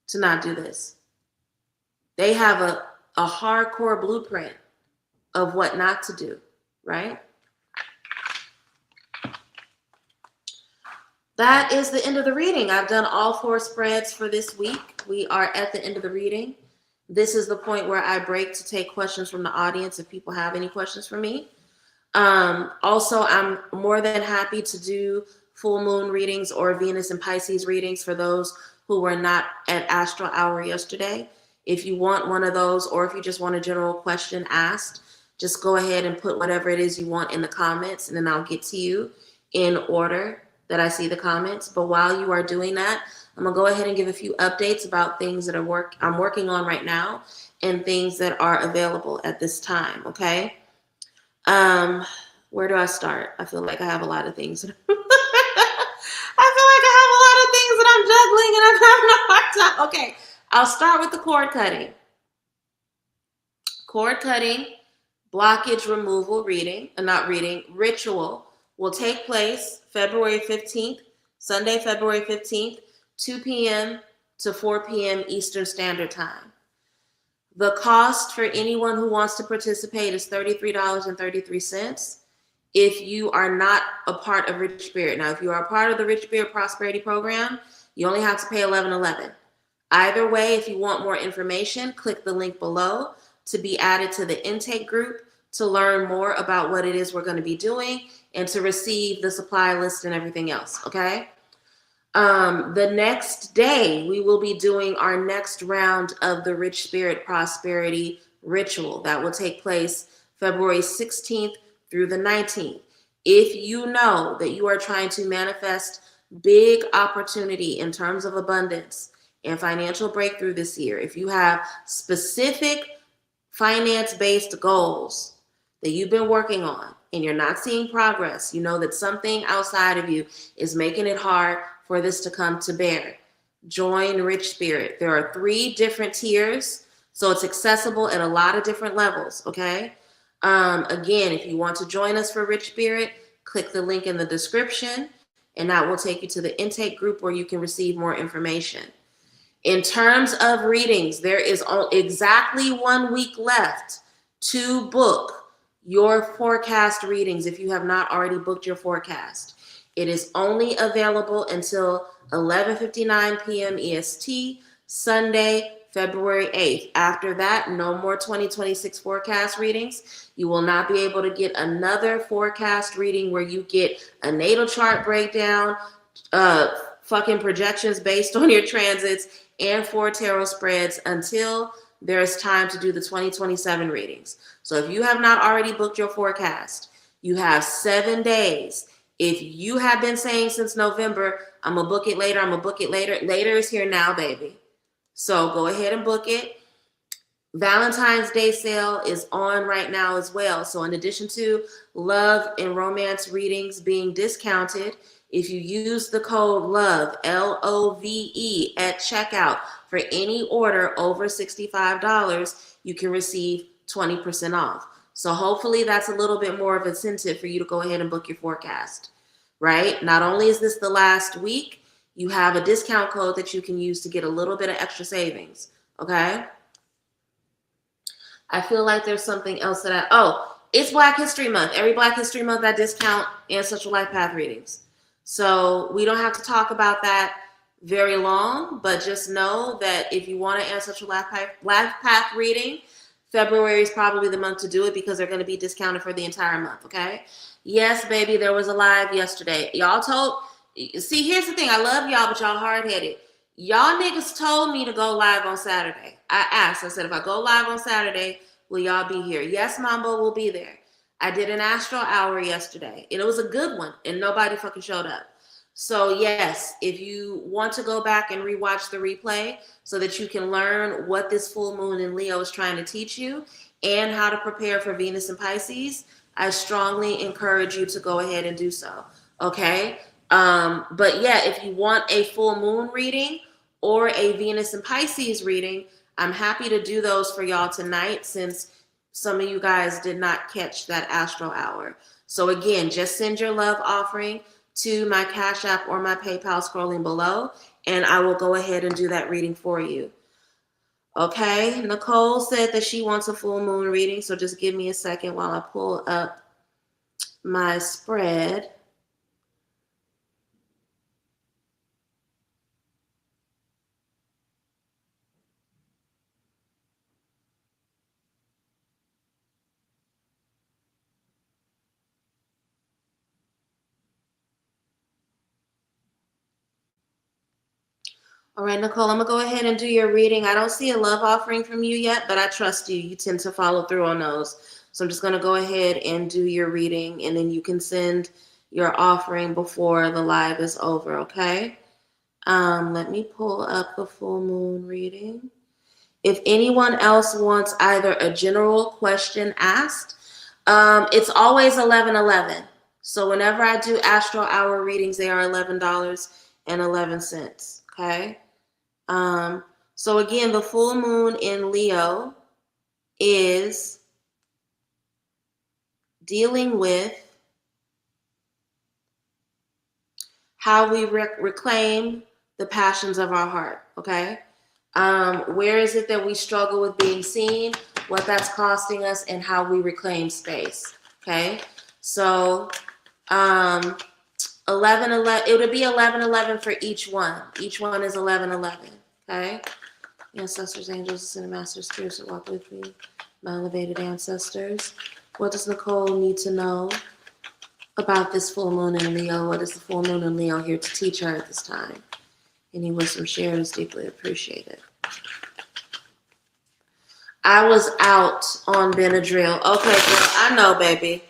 S1: to not do this. They have a hardcore blueprint of what not to do, right? That is the end of the reading. I've done all 4 spreads for this week. We are at the end of the reading. This is the point where I break to take questions from the audience if people have any questions for me. Also, I'm more than happy to do full moon readings or Venus and Pisces readings for those who were not at Astral Hour yesterday. If you want one of those, or if you just want a general question asked, just go ahead and put whatever it is you want in the comments, and then I'll get to you in order that I see the comments. But while you are doing that, I'm gonna go ahead and give a few updates about things that I'm working on right now and things that are available at this time, okay? Where do I start? I feel like I have a lot of things. I feel like I have a lot of things that I'm juggling and I'm having a hard time. Okay, I'll start with the cord cutting. Cord cutting, blockage removal ritual will take place February 15th, Sunday, February 15th, 2 p.m. to 4 p.m. Eastern Standard Time. The cost for anyone who wants to participate is $33.33. If you are not a part of Rich Spirit. Now, if you are a part of the Rich Spirit Prosperity Program, you only have to pay $11.11. Either way, if you want more information, click the link below to be added to the intake group to learn more about what it is we're going to be doing and to receive the supply list and everything else, okay? The next day, we will be doing our next round of the Rich Spirit Prosperity Ritual. That will take place February 16th through the 19th. If you know that you are trying to manifest big opportunity in terms of abundance and financial breakthrough this year, if you have specific finance-based goals that you've been working on and you're not seeing progress, you know that something outside of you is making it hard for this to come to bear, join Rich Spirit. There are 3 different tiers, so it's accessible at a lot of different levels, okay? Again, if you want to join us for Rich Spirit, click the link in the description, and that will take you to the intake group where you can receive more information. In terms of readings, there is exactly 1 week left to book your forecast readings if you have not already booked your forecast. It is only available until 11:59 p.m. EST, Sunday, February 8th. After that, no more 2026 forecast readings. You will not be able to get another forecast reading where you get a natal chart breakdown, fucking projections based on your transits, and 4 tarot spreads until there's time to do the 2027 readings. So if you have not already booked your forecast, you have 7 days. If you have been saying since November, I'm going to book it later, I'm going to book it later. Later is here now, baby. So go ahead and book it. Valentine's Day sale is on right now as well. So in addition to love and romance readings being discounted, if you use the code LOVE, LOVE, at checkout for any order over $65, you can receive 20% off. So hopefully that's a little bit more of an incentive for you to go ahead and book your forecast, right? Not only is this the last week, you have a discount code that you can use to get a little bit of extra savings, okay? I feel like there's something else that it's Black History Month. Every Black History Month, I discount Ancestral Life Path readings. So we don't have to talk about that very long, but just know that if you want an Ancestral Life Path reading, February is probably the month to do it because they're going to be discounted for the entire month, okay? Yes, baby, there was a live yesterday. See, here's the thing. I love y'all, but y'all hard-headed. Y'all niggas told me to go live on Saturday. I said, if I go live on Saturday, will y'all be here? Yes, Mambo will be there. I did an astral hour yesterday, and it was a good one, and nobody fucking showed up. So yes, if you want to go back and rewatch the replay so that you can learn what this full moon in Leo is trying to teach you and how to prepare for Venus and Pisces, I strongly encourage you to go ahead and do so, okay? But yeah, if you want a full moon reading or a Venus and Pisces reading, I'm happy to do those for y'all tonight since some of you guys did not catch that astral hour. So again, just send your love offering to my Cash App or my PayPal scrolling below, and I will go ahead and do that reading for you. Okay, Nicole said that she wants a full moon reading, so just give me a second while I pull up my spread. All right, Nicole, I'm going to go ahead and do your reading. I don't see a love offering from you yet, but I trust you. You tend to follow through on those. So I'm just going to go ahead and do your reading, and then you can send your offering before the live is over, okay? Let me pull up the full moon reading. If anyone else wants either a general question asked, it's always 11:11. So whenever I do astral hour readings, they are $11.11, okay? So again, the full moon in Leo is dealing with how we reclaim the passions of our heart, okay? Where is it that we struggle with being seen, what that's costing us, and how we reclaim space, okay? So 11, it would be 11 for each one. Each one is 11, okay? Ancestors, angels, and masters, spirits that walk with me, my elevated ancestors. What does Nicole need to know about this full moon in Leo? What is the full moon in Leo here to teach her at this time? Any wisdom shared is deeply appreciated. I was out on Benadryl. Okay, girl, I know, baby.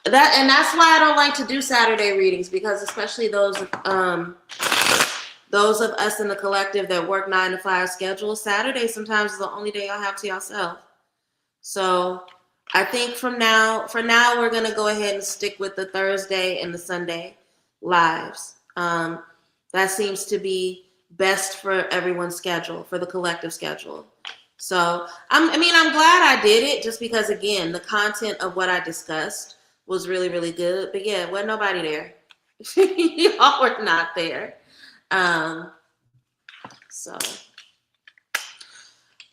S1: That's why I don't like to do Saturday readings, because especially those of us in the collective that work 9 to 5 schedules, Saturday sometimes is the only day y'all have to yourself. So I think for now, we're gonna go ahead and stick with the Thursday and the Sunday lives. That seems to be best for everyone's schedule, for the collective schedule. So I'm glad I did it, just because, again, the content of what I discussed was really, really good. But yeah, wasn't nobody there. Y'all were not there. So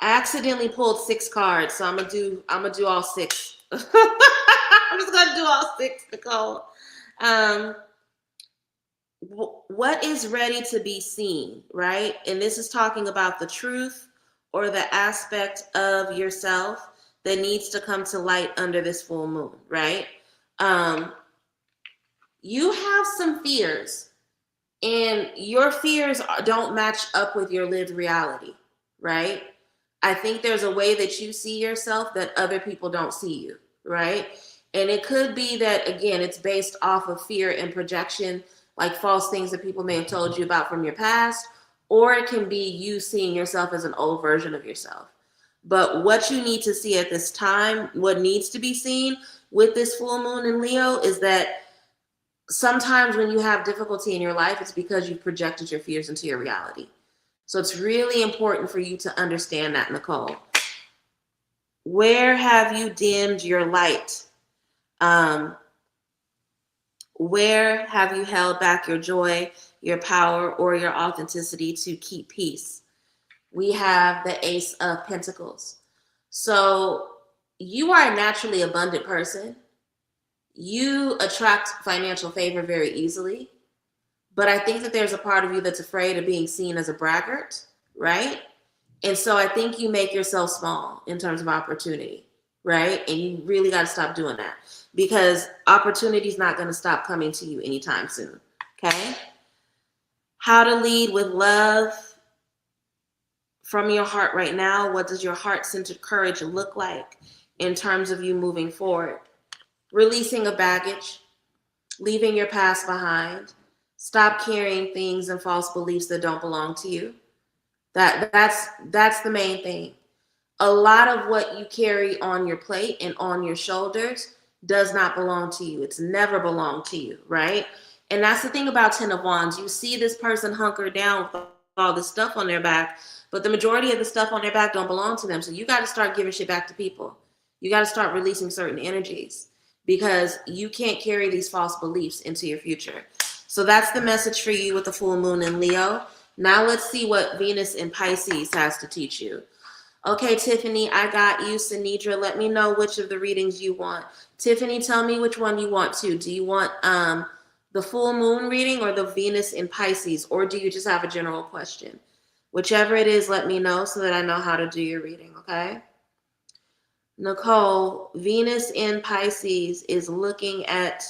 S1: I accidentally pulled 6 cards, so I'm gonna do all 6. I'm just gonna do all 6, Nicole. What is ready to be seen, right? And this is talking about the truth or the aspect of yourself that needs to come to light under this full moon, right? You have some fears, and your fears don't match up with your lived reality, right? I think there's a way that you see yourself that other people don't see you, right? And it could be that, again, it's based off of fear and projection, like false things that people may have told you about from your past, or it can be you seeing yourself as an old version of yourself. But what you need to see at this time, what needs to be seen with this full moon in Leo, is that sometimes when you have difficulty in your life, it's because you've projected your fears into your reality. So it's really important for you to understand that, Nicole. Where have you dimmed your light? Where have you held back your joy, your power, or your authenticity to keep peace? We have the Ace of Pentacles. So you are a naturally abundant person. You attract financial favor very easily. But I think that there's a part of you that's afraid of being seen as a braggart, right? And so I think you make yourself small in terms of opportunity, right? And you really got to stop doing that, because opportunity is not going to stop coming to you anytime soon, okay? How to lead with love from your heart right now. What does your heart-centered courage look like in terms of you moving forward? Releasing of baggage, leaving your past behind. Stop carrying things and false beliefs that don't belong to you. That's the main thing. A lot of what you carry on your plate and on your shoulders does not belong to you. It's never belonged to you, right? And that's the thing about 10 of Wands. You see this person hunkered down with all this stuff on their back, but the majority of the stuff on their back don't belong to them. So you got to start giving shit back to people. You got to start releasing certain energies, because you can't carry these false beliefs into your future. So that's the message for you with the full moon in Leo. Now let's see what Venus in Pisces has to teach you. Okay, Tiffany, I got you. Sinidra, let me know which of the readings you want. Tiffany, tell me which one you want to. Do you want the full moon reading or the Venus in Pisces, or do you just have a general question? Whichever it is, let me know so that I know how to do your reading, okay? Nicole, Venus in Pisces is looking at,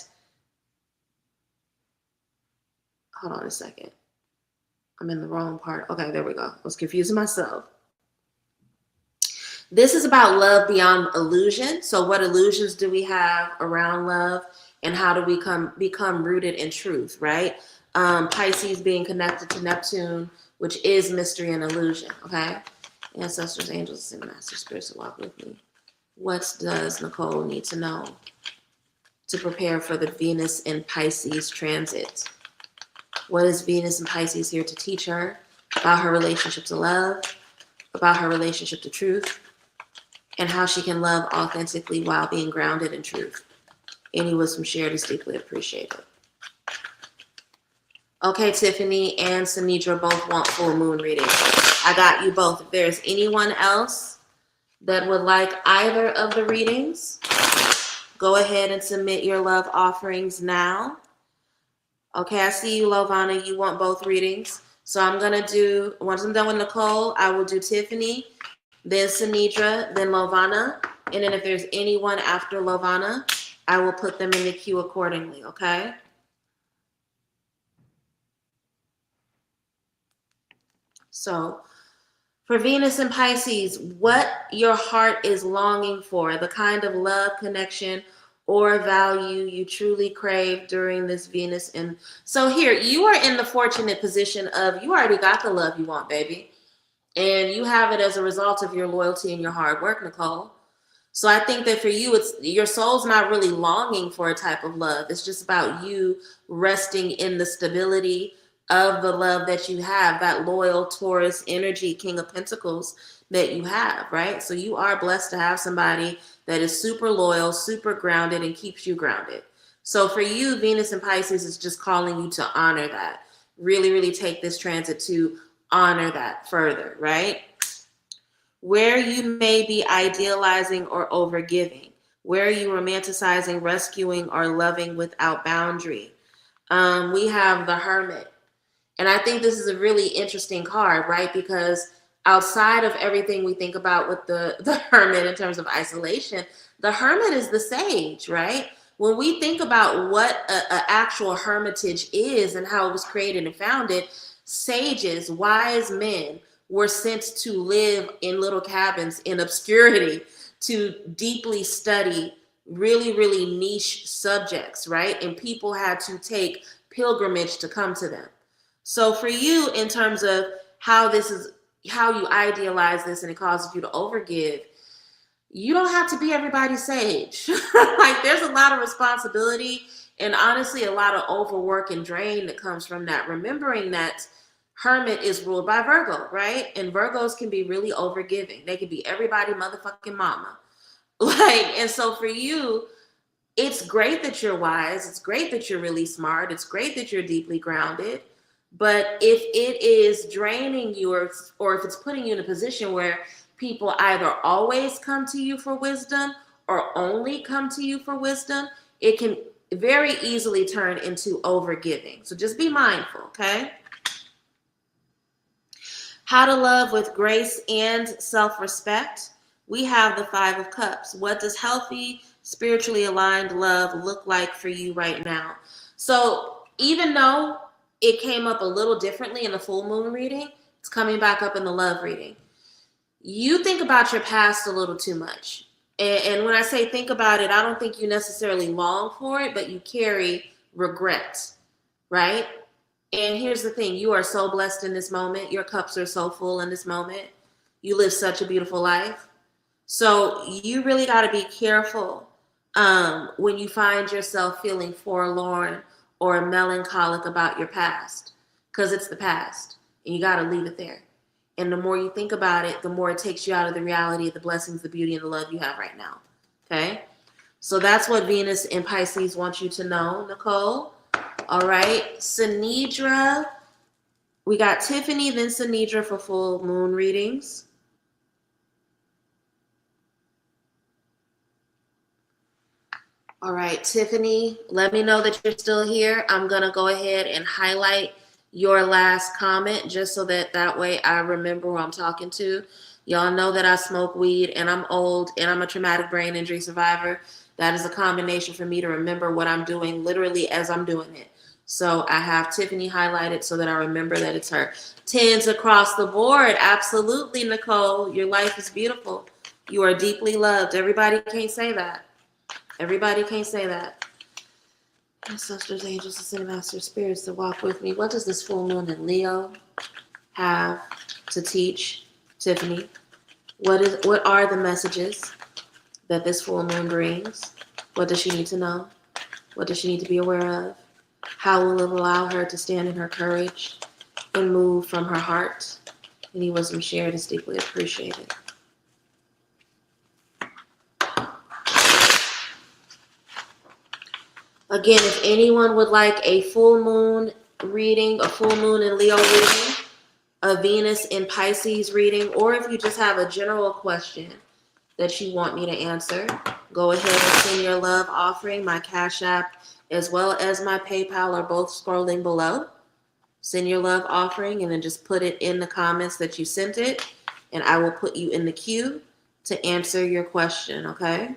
S1: hold on a second. I'm in the wrong part. Okay, there we go. I was confusing myself. This is about love beyond illusion. So what illusions do we have around love, and how do we become rooted in truth, right? Pisces being connected to Neptune, which is mystery and illusion, okay? Ancestors, angels, and master spirits that walk with me. What does Nicole need to know to prepare for the Venus in Pisces transit? What is Venus in Pisces here to teach her about her relationship to love, about her relationship to truth, and how she can love authentically while being grounded in truth? Any wisdom shared is deeply appreciated. Okay, Tiffany and Sanidra both want full moon readings. I got you both. If there's anyone else that would like either of the readings, go ahead and submit your love offerings now. Okay, I see you, Lovana. You want both readings. So I'm going to do, once I'm done with Nicole, I will do Tiffany, then Sanidra, then Lovana. And then if there's anyone after Lovana, I will put them in the queue accordingly, okay? So for Venus and Pisces, what your heart is longing for, the kind of love, connection, or value you truly crave during this Venus. And so here, you are in the fortunate position of you already got the love you want, baby. And you have it as a result of your loyalty and your hard work, Nicole. So I think that for you, it's your soul's not really longing for a type of love. It's just about you resting in the stability of the love that you have, that loyal Taurus energy, King of Pentacles that you have, right? So you are blessed to have somebody that is super loyal, super grounded, and keeps you grounded. So for you, Venus and Pisces is just calling you to honor that. Really, really take this transit to honor that further, right? Where you may be idealizing or overgiving, where you romanticizing, rescuing, or loving without boundary. We have the Hermit. And I think this is a really interesting card, right? Because outside of everything we think about with the Hermit in terms of isolation, the Hermit is the sage, right? When we think about what an actual hermitage is and how it was created and founded, sages, wise men, were sent to live in little cabins in obscurity to deeply study really, really niche subjects, right? And people had to take pilgrimage to come to them. So for you, in terms of how you idealize this and it causes you to overgive, you don't have to be everybody's sage. Like there's a lot of responsibility and honestly a lot of overwork and drain that comes from that. Remembering that Hermit is ruled by Virgo, right? And Virgos can be really overgiving. They can be everybody motherfucking mama. And so for you, it's great that you're wise. It's great that you're really smart. It's great that you're deeply grounded. But if it is draining you or if it's putting you in a position where people either always come to you for wisdom or only come to you for wisdom, it can very easily turn into overgiving. So just be mindful, okay? How to love with grace and self-respect. We have the 5 of Cups. What does healthy, spiritually aligned love look like for you right now? So even though it came up a little differently in the full moon reading, it's coming back up in the love reading. You think about your past a little too much. And when I say think about it, I don't think you necessarily long for it, but you carry regret, right? And here's the thing, you are so blessed in this moment. Your cups are so full in this moment. You live such a beautiful life. So you really got to be careful when you find yourself feeling forlorn or melancholic about your past, because it's the past and you got to leave it there. And the more you think about it, the more it takes you out of the reality of the blessings, the beauty, and the love you have right now. Okay? So that's what Venus and Pisces want you to know, Nicole. All right, Sanidra. We got Tiffany, then Sanidra for full moon readings. All right, Tiffany, let me know that you're still here. I'm going to go ahead and highlight your last comment just so that way I remember who I'm talking to. Y'all know that I smoke weed and I'm old and I'm a traumatic brain injury survivor. That is a combination for me to remember what I'm doing literally as I'm doing it. So I have Tiffany highlighted so that I remember that it's her. 10s across the board. Absolutely, Nicole. Your life is beautiful. You are deeply loved. Everybody can't say that. Everybody can't say that. Ancestors, angels, ascended masters, spirits that walk with me. What does this full moon in Leo have to teach Tiffany? What are the messages that this full moon brings? What does she need to know? What does she need to be aware of? How will it allow her to stand in her courage and move from her heart? Any wisdom shared is deeply appreciated. Again, if anyone would like a full moon reading, a full moon in Leo reading, a Venus in Pisces reading, or if you just have a general question that you want me to answer, go ahead and send your love offering. My Cash App as well as my PayPal are both scrolling below. Send your love offering and then just put it in the comments that you sent it, and I will put you in the queue to answer your question, okay?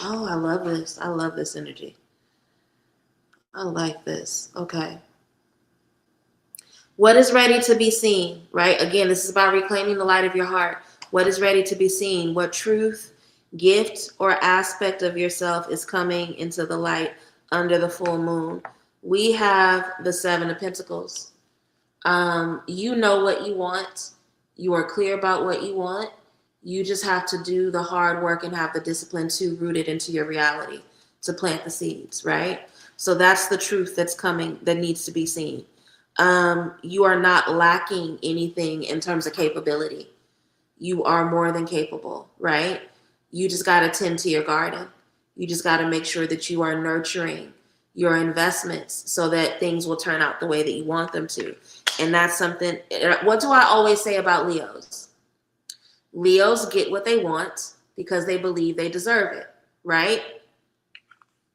S1: Oh, I love this. I love this energy. I like this. Okay. What is ready to be seen, right? Again, this is about reclaiming the light of your heart. What is ready to be seen? What truth, gift, or aspect of yourself is coming into the light under the full moon? We have the Seven of Pentacles. You know what you want. You are clear about what you want. You just have to do the hard work and have the discipline to root it into your reality, to plant the seeds, right? So that's the truth that's coming, that needs to be seen. You are not lacking anything in terms of capability. You are more than capable, right? You just got to tend to your garden. You just got to make sure that you are nurturing your investments so that things will turn out the way that you want them to. And that's something, what do I always say about Leos? Leos get what they want because they believe they deserve it, right?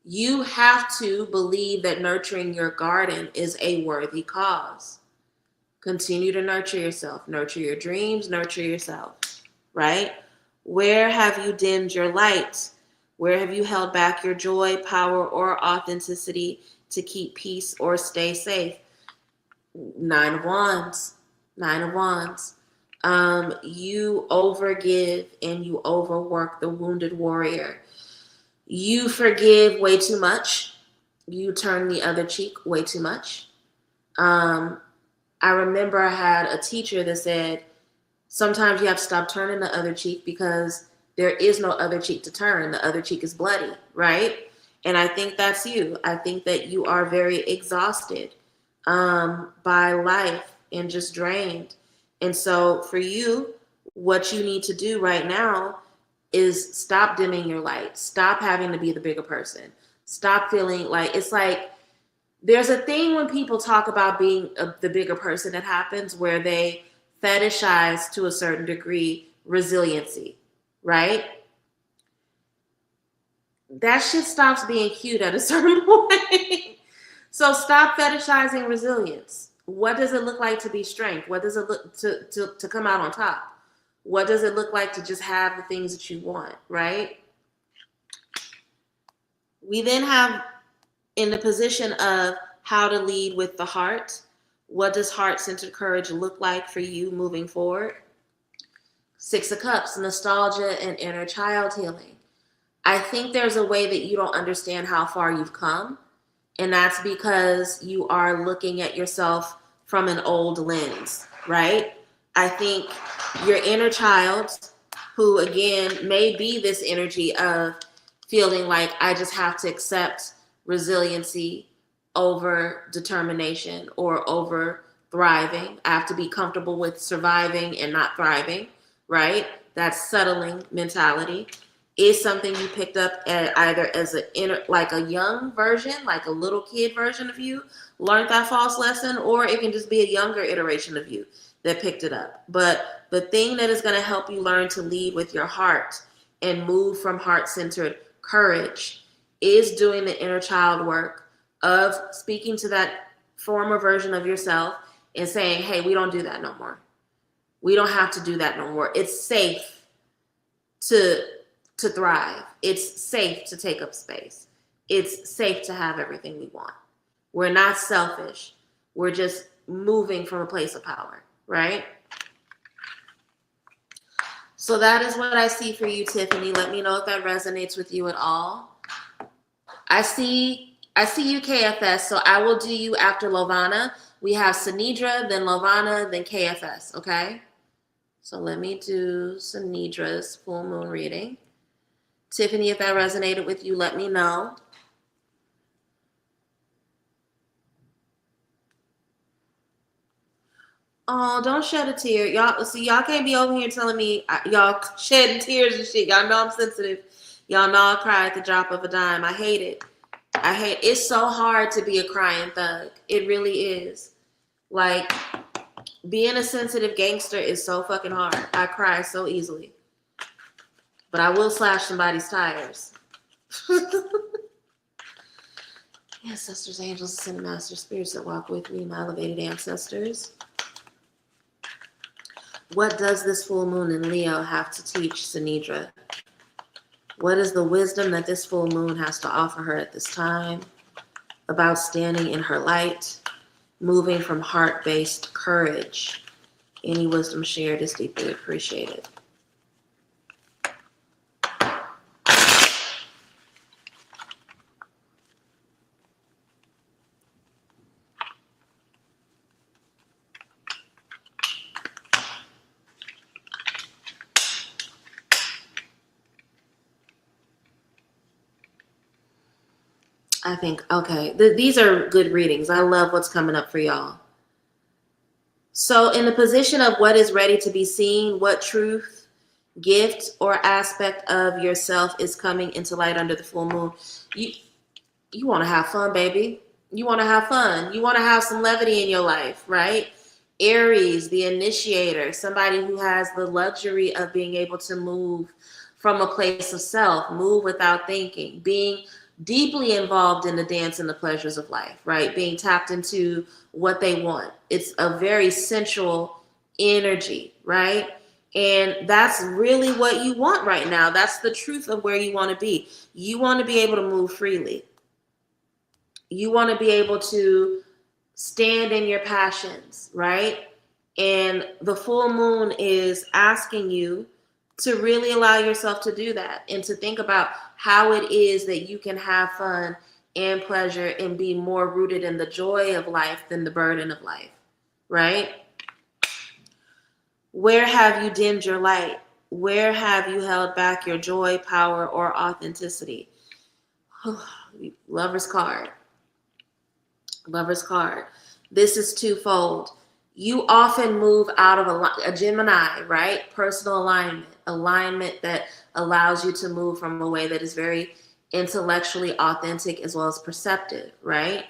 S1: You have to believe that nurturing your garden is a worthy cause. Continue to nurture yourself, nurture your dreams, nurture yourself, right? Where have you dimmed your light? Where have you held back your joy, power, or authenticity to keep peace or stay safe? Nine of Wands. Nine of Wands. You overgive and you overwork the wounded warrior. You forgive way too much. You turn the other cheek way too much. I remember I had a teacher that said, sometimes you have to stop turning the other cheek because there is no other cheek to turn. The other cheek is bloody, right? And I think that's you. I think that you are very exhausted by life and just drained. And so for you, what you need to do right now is stop dimming your light. Stop having to be the bigger person. Stop feeling like, it's like, there's a thing when people talk about being the bigger person that happens where they fetishize to a certain degree resiliency, right? That shit stops being cute at a certain point. So stop fetishizing resilience. What does it look like to be strength? What does it look to come out on top? What does it look like to just have the things that you want, right? We then have in the position of how to lead with the heart. What does heart-centered courage look like for you moving forward? Six of Cups, nostalgia and inner child healing. I think there's a way that you don't understand how far you've come, and that's because you are looking at yourself from an old lens, right? I think your inner child, who again may be this energy of feeling like I just have to accept resiliency over determination or over thriving. I have to be comfortable with surviving and not thriving, right? That settling mentality is something you picked up at either as like a young version, like a little kid version of you, learned that false lesson, or it can just be a younger iteration of you that picked it up. But the thing that is going to help you learn to lead with your heart and move from heart-centered courage is doing the inner child work of speaking to that former version of yourself and saying, hey, we don't do that no more. We don't have to do that no more. It's safe to thrive. It's safe to take up space. It's safe to have everything we want. We're not selfish. We're just moving from a place of power, right? So that is what I see for you, Tiffany. Let me know if that resonates with you at all. I see you, KFS, so I will do you after Lovana. We have Sanidra, then Lovana, then KFS, okay? So let me do Sanidra's full moon reading. Tiffany, if that resonated with you, let me know. Oh, don't shed a tear. Y'all, see, y'all can't be over here telling me y'all shedding tears and shit. Y'all know I'm sensitive. Y'all know I cry at the drop of a dime. I hate it. It's so hard to be a crying thug. It really is. Like, being a sensitive gangster is so fucking hard. I cry so easily. But I will slash somebody's tires. Ancestors, angels, ascended master spirits that walk with me, my elevated ancestors. What does this full moon in Leo have to teach Sinidra? What is the wisdom that this full moon has to offer her at this time about standing in her light, moving from heart-based courage? Any wisdom shared is deeply appreciated. I think, okay, these are good readings. I love what's coming up for y'all. So in the position of what is ready to be seen, what truth, gift, or aspect of yourself is coming into light under the full moon? You want to have fun, baby. You want to have fun. You want to have some levity in your life, right? Aries, the initiator, somebody who has the luxury of being able to move from a place of self, move without thinking, being deeply involved in the dance and the pleasures of life, right? Being tapped into what they want. It's a very sensual energy, right? And that's really what you want right now. That's the truth of where you want to be. You want to be able to move freely. You want to be able to stand in your passions, right? And the full moon is asking you to really allow yourself to do that and to think about how it is that you can have fun and pleasure and be more rooted in the joy of life than the burden of life, right? Where have you dimmed your light? Where have you held back your joy, power, or authenticity? Lover's card. Lover's card. This is twofold. You often move out of a Gemini, right? Personal alignment that allows you to move from a way that is very intellectually authentic as well as perceptive, right?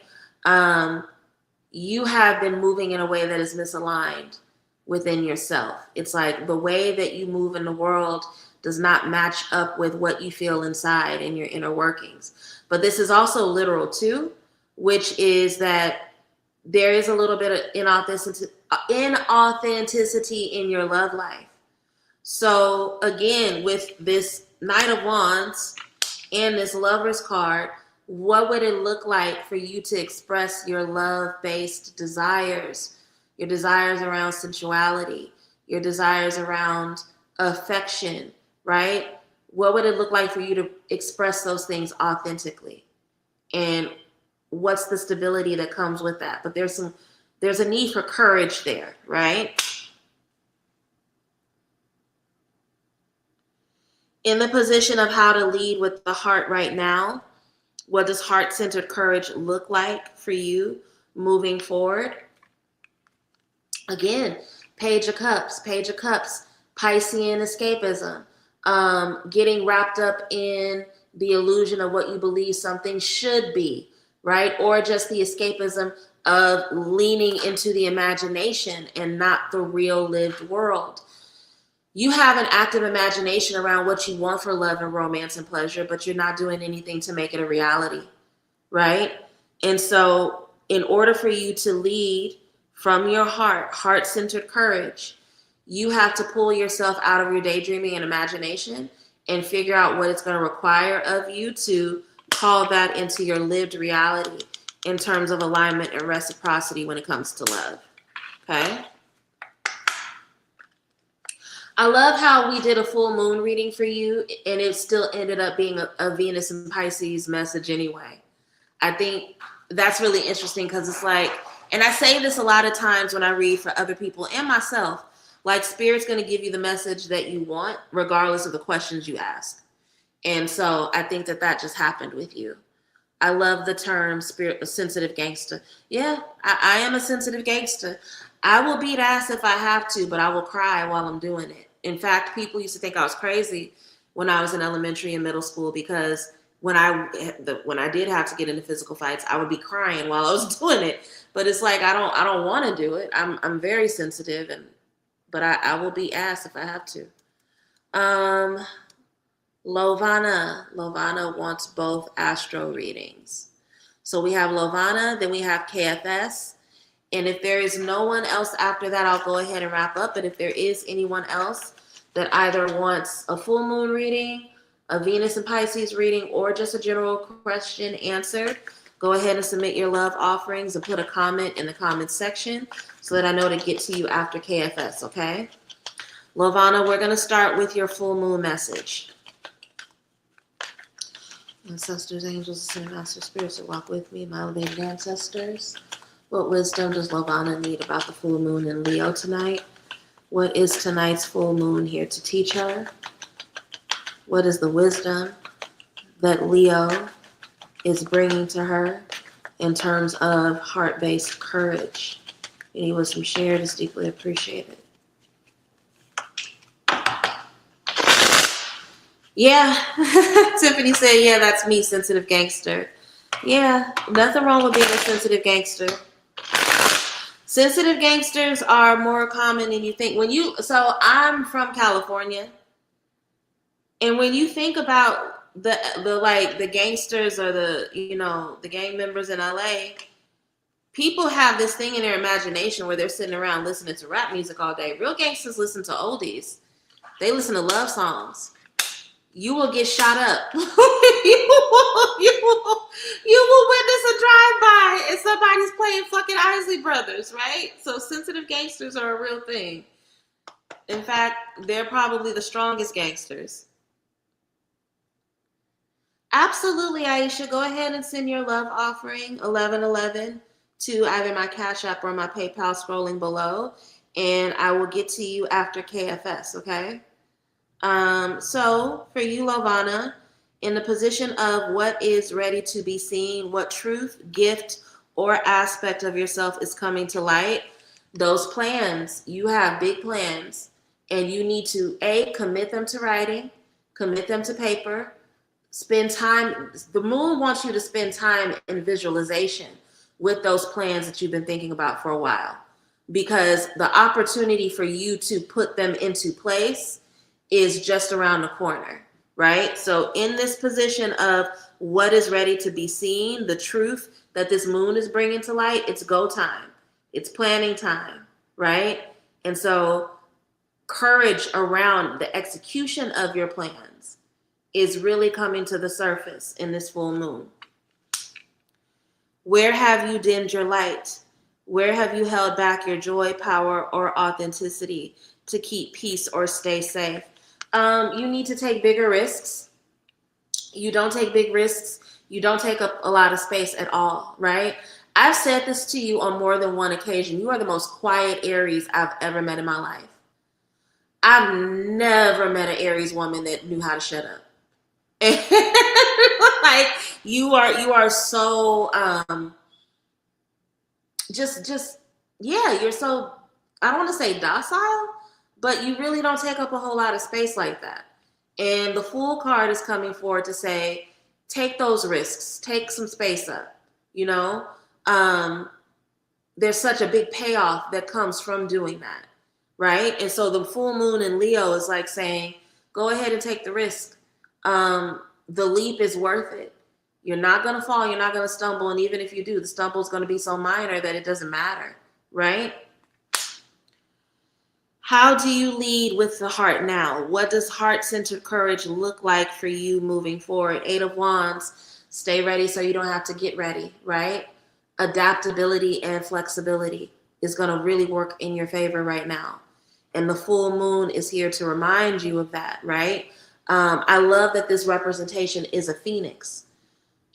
S1: You have been moving in a way that is misaligned within yourself. It's like the way that you move in the world does not match up with what you feel inside in your inner workings. But this is also literal too, which is that there is a little bit of inauthenticity in your love life. So again, with this Knight of Wands and this Lover's card, what would it look like for you to express your love-based desires, your desires around sensuality, your desires around affection, right? What would it look like for you to express those things authentically? And what's the stability that comes with that? But there's a need for courage there, right? In the position of how to lead with the heart right now, what does heart-centered courage look like for you moving forward? Again, Page of Cups, Piscean escapism, getting wrapped up in the illusion of what you believe something should be, right? Or just the escapism of leaning into the imagination and not the real lived world. You have an active imagination around what you want for love and romance and pleasure, but you're not doing anything to make it a reality, right? And so in order for you to lead from your heart-centered courage, you have to pull yourself out of your daydreaming and imagination and figure out what it's going to require of you to call that into your lived reality in terms of alignment and reciprocity when it comes to love, okay? I love how we did a full moon reading for you and it still ended up being a Venus and Pisces message anyway. I think that's really interesting because it's like, and I say this a lot of times when I read for other people and myself, like Spirit's going to give you the message that you want regardless of the questions you ask. And so I think that just happened with you. I love the term spirit, a sensitive gangster. Yeah, I am a sensitive gangster. I will beat ass if I have to, but I will cry while I'm doing it. In fact, people used to think I was crazy when I was in elementary and middle school, because when I did have to get into physical fights, I would be crying while I was doing it. But it's like I don't want to do it. I'm very sensitive, but I will be asked if I have to. Um, Lovana wants both astro readings. So we have Lovana, then we have KFS. And if there is no one else after that, I'll go ahead and wrap up. But if there is anyone else that either wants a full moon reading, a Venus and Pisces reading, or just a general question answered, go ahead and submit your love offerings and put a comment in the comments section so that I know to get to you after KFS, okay? Lovana, we're going to start with your full moon message. Ancestors, angels, ascended master spirits that walk with me, my elevated ancestors. What wisdom does Lovana need about the full moon in Leo tonight? What is tonight's full moon here to teach her? What is the wisdom that Leo is bringing to her in terms of heart-based courage? Any wisdom shared is deeply appreciated. Yeah, Tiffany said, yeah, that's me, sensitive gangster. Yeah, nothing wrong with being a sensitive gangster. Sensitive gangsters are more common than you think. So I'm from California, and when you think about the gangsters or the gang members in LA, people have this thing in their imagination where they're sitting around listening to rap music all day. Real gangsters listen to oldies. They listen to love songs. You will get shot up. you will witness a drive-by and somebody's playing fucking Isley Brothers, right? So sensitive gangsters are a real thing. In fact, they're probably the strongest gangsters. Absolutely, Aisha. Go ahead and send your love offering 1111 to either my Cash App or my PayPal scrolling below, and I will get to you after KFS, okay? So for you, Lovana, in the position of what is ready to be seen, what truth, gift, or aspect of yourself is coming to light, those plans, you have big plans, and you need to, commit them to writing, commit them to paper, spend time. The moon wants you to spend time in visualization with those plans that you've been thinking about for a while, because the opportunity for you to put them into place is just around the corner, right? So in this position of what is ready to be seen, the truth that this moon is bringing to light, it's go time. It's planning time, right? And so courage around the execution of your plans is really coming to the surface in this full moon. Where have you dimmed your light? Where have you held back your joy, power, or authenticity to keep peace or stay safe? You need to take bigger risks. You don't take big risks. You don't take up a lot of space at all, right? I've said this to you on more than one occasion. You are the most quiet Aries I've ever met in my life. I've never met an Aries woman that knew how to shut up. Like you are so you're so, I don't want to say docile, but you really don't take up a whole lot of space like that. And the Fool card is coming forward to say, take those risks, take some space up, there's such a big payoff that comes from doing that, right? And so the full moon in Leo is like saying, go ahead and take the risk. The leap is worth it. You're not going to fall. You're not going to stumble. And even if you do, the stumble is going to be so minor that it doesn't matter, right? How do you lead with the heart now? What does heart-centered courage look like for you moving forward? 8 of Wands, stay ready so you don't have to get ready, right? Adaptability and flexibility is going to really work in your favor right now. And the full moon is here to remind you of that, right? I love that this representation is a phoenix.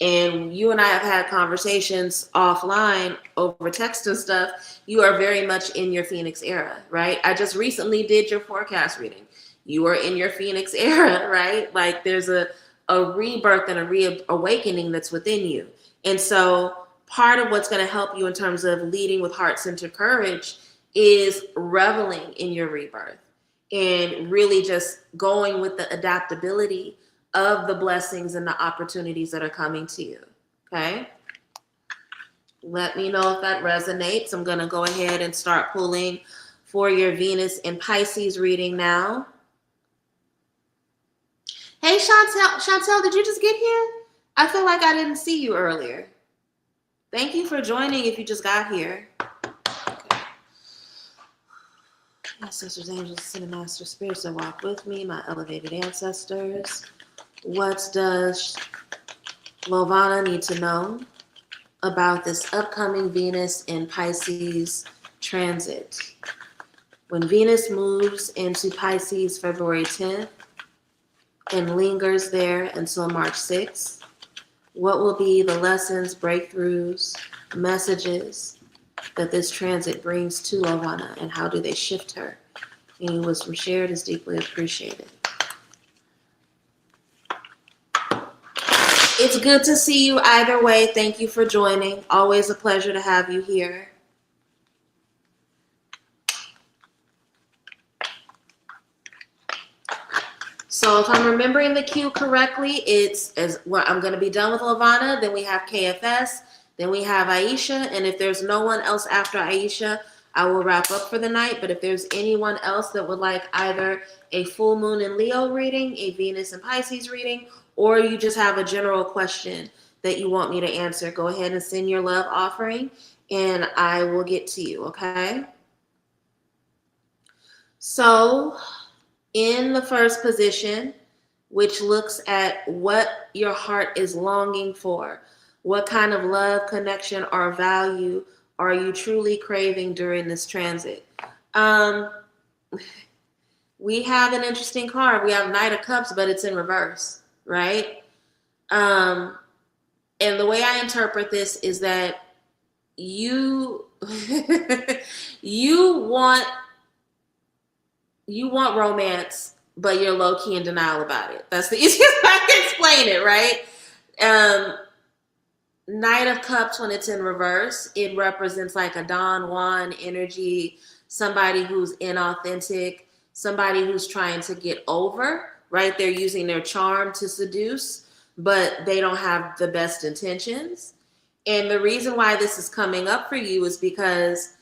S1: And you and I have had conversations offline over text and stuff. You are very much in your Phoenix era, right? I just recently did your forecast reading. You are in your Phoenix era, right? Like there's a rebirth and a reawakening that's within you. And so part of what's going to help you in terms of leading with heart-centered courage is reveling in your rebirth and really just going with the adaptability of the blessings and the opportunities that are coming to you. Okay? Let me know if that resonates. I'm going to go ahead and start pulling for your Venus in Pisces reading now. Hey, Chantel, did you just get here? I feel like I didn't see you earlier. Thank you for joining if you just got here. Okay. My sisters, angels, cinemaster, spirits that walk with me, my elevated ancestors. What does Lovana need to know about this upcoming Venus in Pisces transit? When Venus moves into Pisces February 10th and lingers there until March 6th, what will be the lessons, breakthroughs, messages that this transit brings to Lovana, and how do they shift her? Any wisdom shared is deeply appreciated. It's good to see you either way. Thank you for joining. Always a pleasure to have you here. So if I'm remembering the cue correctly, it's as well, I'm going to be done with Lovana, then we have KFS, then we have Aisha, and if there's no one else after Aisha, I will wrap up for the night. But if there's anyone else that would like either a full moon in Leo reading, a Venus in Pisces reading, or you just have a general question that you want me to answer, go ahead and send your love offering and I will get to you, okay? So in the first position, which looks at what your heart is longing for, what kind of love, connection, or value are you truly craving during this transit? We have an interesting card. We have Knight of Cups, but it's in reverse, right? And the way I interpret this is that you you want romance, but you're low-key in denial about it. That's the easiest way I can explain it, right? Knight of Cups, when it's in reverse, it represents like a Don Juan energy, somebody who's inauthentic, somebody who's trying to get over, right? They're using their charm to seduce, but they don't have the best intentions. And the reason why this is coming up for you is because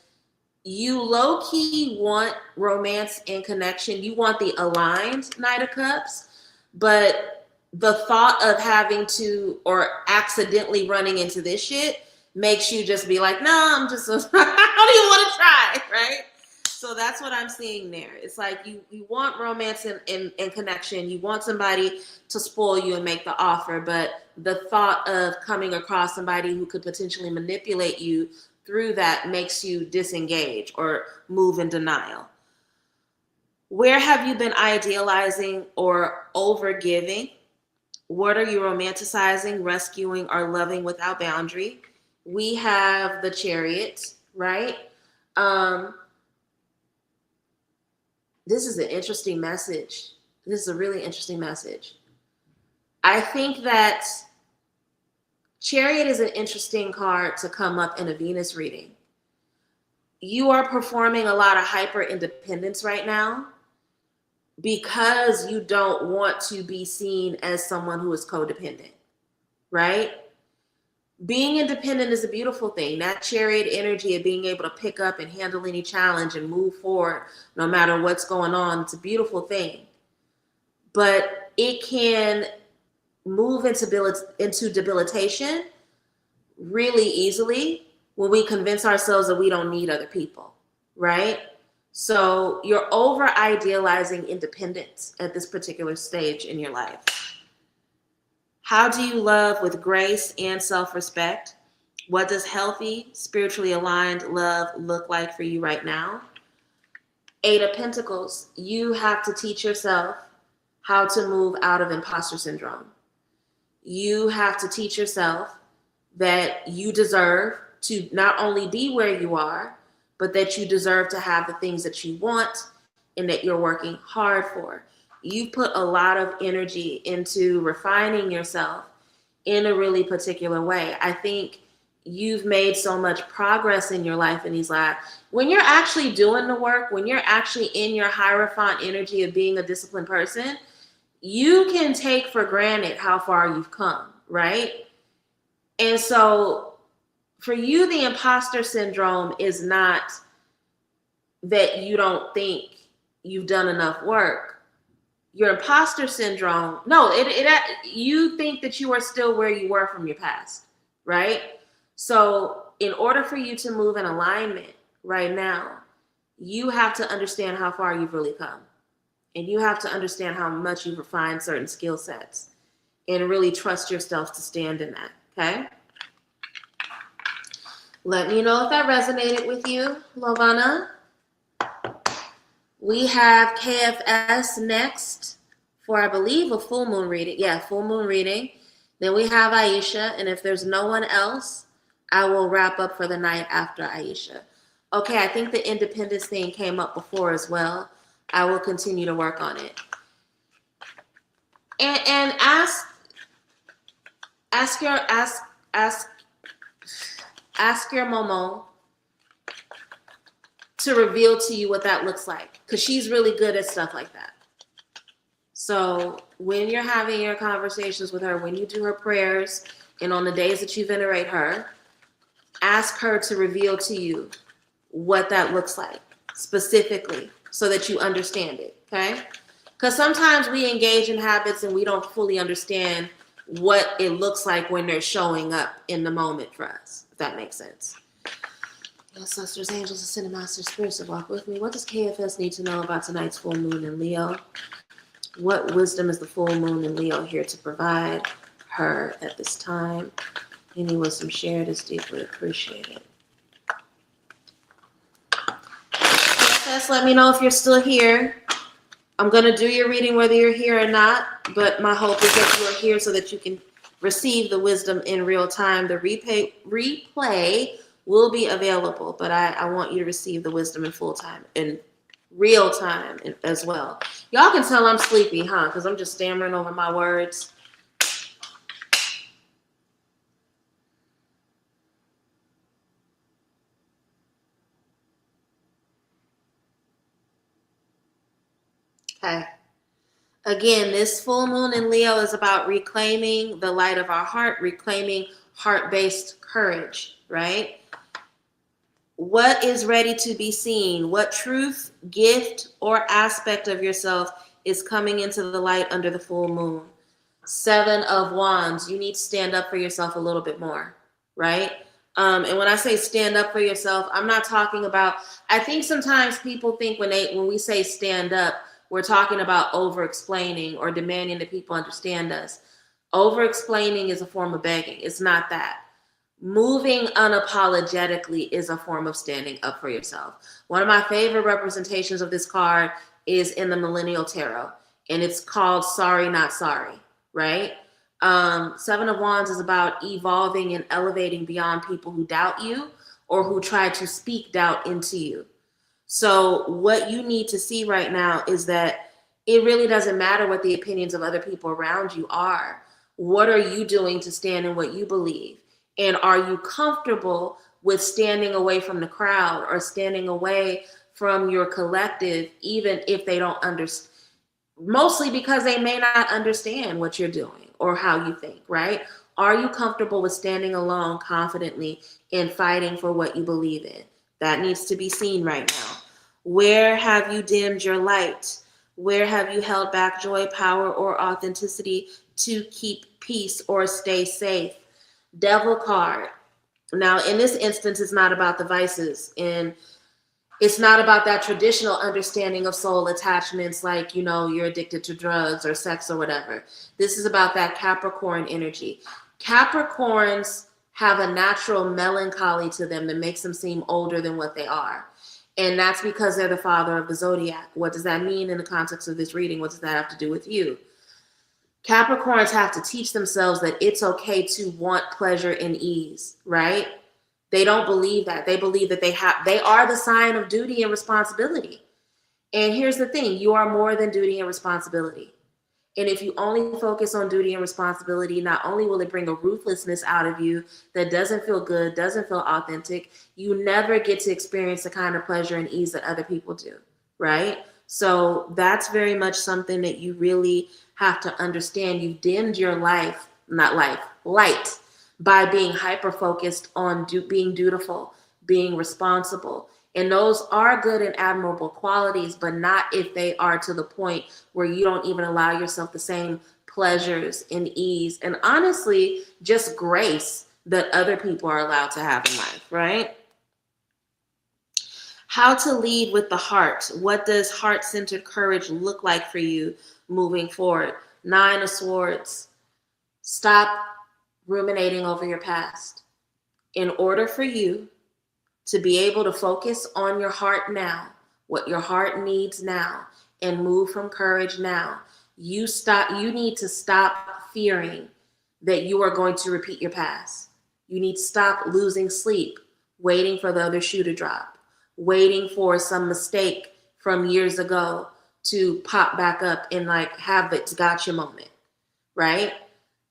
S1: you low-key want romance and connection. You want the aligned Knight of Cups, but the thought of having to or accidentally running into this shit makes you just be like, no, I'm just, I don't even want to try, right? So that's what I'm seeing there. It's like you want romance and connection. You want somebody to spoil you and make the offer, but the thought of coming across somebody who could potentially manipulate you through that makes you disengage or move in denial. Where have you been idealizing or overgiving? What are you romanticizing, rescuing, or loving without boundary? We have the Chariot, right? This is an interesting message. This is a really interesting message. I think that Chariot is an interesting card to come up in a Venus reading. You are performing a lot of hyper independence right now because you don't want to be seen as someone who is codependent, right? Being independent is a beautiful thing. That Chariot energy of being able to pick up and handle any challenge and move forward no matter what's going on, it's a beautiful thing. But it can move into debilitation really easily when we convince ourselves that we don't need other people, right? So you're over idealizing independence at this particular stage in your life. How do you love with grace and self-respect? What does healthy, spiritually aligned love look like for you right now? 8 of Pentacles, you have to teach yourself how to move out of imposter syndrome. You have to teach yourself that you deserve to not only be where you are, but that you deserve to have the things that you want and that you're working hard for. You put a lot of energy into refining yourself in a really particular way. I think you've made so much progress in your life in these lives. When you're actually doing the work, when you're actually in your Hierophant energy of being a disciplined person, you can take for granted how far you've come, right? And so for you, the imposter syndrome is not that you don't think you've done enough work. Your imposter syndrome, no, you think that you are still where you were from your past, right? So in order for you to move in alignment right now, you have to understand how far you've really come. And you have to understand how much you've refined certain skill sets and really trust yourself to stand in that, okay? Let me know if that resonated with you, Lovana. We have KFS next for, I believe, a full moon reading. Yeah, full moon reading. Then we have Aisha, and if there's no one else, I will wrap up for the night after Aisha. Okay, I think the independence thing came up before as well. I will continue to work on it. And ask your Momo to reveal to you what that looks like, because she's really good at stuff like that. So when you're having your conversations with her, when you do her prayers, and on the days that you venerate her, ask her to reveal to you what that looks like specifically so that you understand it, okay? Because sometimes we engage in habits and we don't fully understand what it looks like when they're showing up in the moment for us, if that makes sense. Ancestors, angels, ascended masters, spirits that walk with me. What does KFS need to know about tonight's full moon in Leo? What wisdom is the full moon in Leo here to provide her at this time? Any wisdom shared is deeply appreciated. KFS, let me know if you're still here. I'm going to do your reading whether you're here or not, but my hope is that you are here so that you can receive the wisdom in real time. The replay will be available, but I want you to receive the wisdom in full time, in real time as well. Y'all can tell I'm sleepy, huh? Because I'm just stammering over my words. Okay. Again, this full moon in Leo is about reclaiming the light of our heart, reclaiming heart-based courage, right? What is ready to be seen? What truth, gift, or aspect of yourself is coming into the light under the full moon? 7 of Wands. You need to stand up for yourself a little bit more, right? And when I say stand up for yourself, I'm not talking about, I think sometimes people think when we say stand up, we're talking about over-explaining or demanding that people understand us. Over-explaining is a form of begging. It's not that. Moving unapologetically is a form of standing up for yourself. One of my favorite representations of this card is in the Millennial Tarot, and it's called Sorry Not Sorry, right? 7 of Wands is about evolving and elevating beyond people who doubt you or who try to speak doubt into you. So what you need to see right now is that it really doesn't matter what the opinions of other people around you are. What are you doing to stand in what you believe? And are you comfortable with standing away from the crowd or standing away from your collective, even if they don't understand? Mostly because they may not understand what you're doing or how you think, right? Are you comfortable with standing alone confidently and fighting for what you believe in? That needs to be seen right now. Where have you dimmed your light? Where have you held back joy, power, or authenticity to keep peace or stay safe? Devil card. Now, in this instance, it's not about the vices, and it's not about that traditional understanding of soul attachments like, you're addicted to drugs or sex or whatever. This is about that Capricorn energy. Capricorns have a natural melancholy to them that makes them seem older than what they are. And that's because they're the father of the zodiac. What does that mean in the context of this reading? What does that have to do with you? Capricorns have to teach themselves that it's okay to want pleasure and ease, right? They don't believe that. They believe that they are the sign of duty and responsibility. And here's the thing, you are more than duty and responsibility. And if you only focus on duty and responsibility, not only will it bring a ruthlessness out of you that doesn't feel good, doesn't feel authentic, you never get to experience the kind of pleasure and ease that other people do, right? So that's very much something that you really have to understand. You've dimmed your life, not life, light, by being hyper focused on being dutiful, being responsible. And those are good and admirable qualities, but not if they are to the point where you don't even allow yourself the same pleasures and ease and honestly just grace that other people are allowed to have in life, right? How to lead with the heart. What does heart-centered courage look like for you moving forward? 9 of Swords. Stop ruminating over your past. In order for you to be able to focus on your heart now, what your heart needs now, and move from courage now, you need to stop fearing that you are going to repeat your past. You need to stop losing sleep, waiting for the other shoe to drop, waiting for some mistake from years ago to pop back up and like have its gotcha moment, right?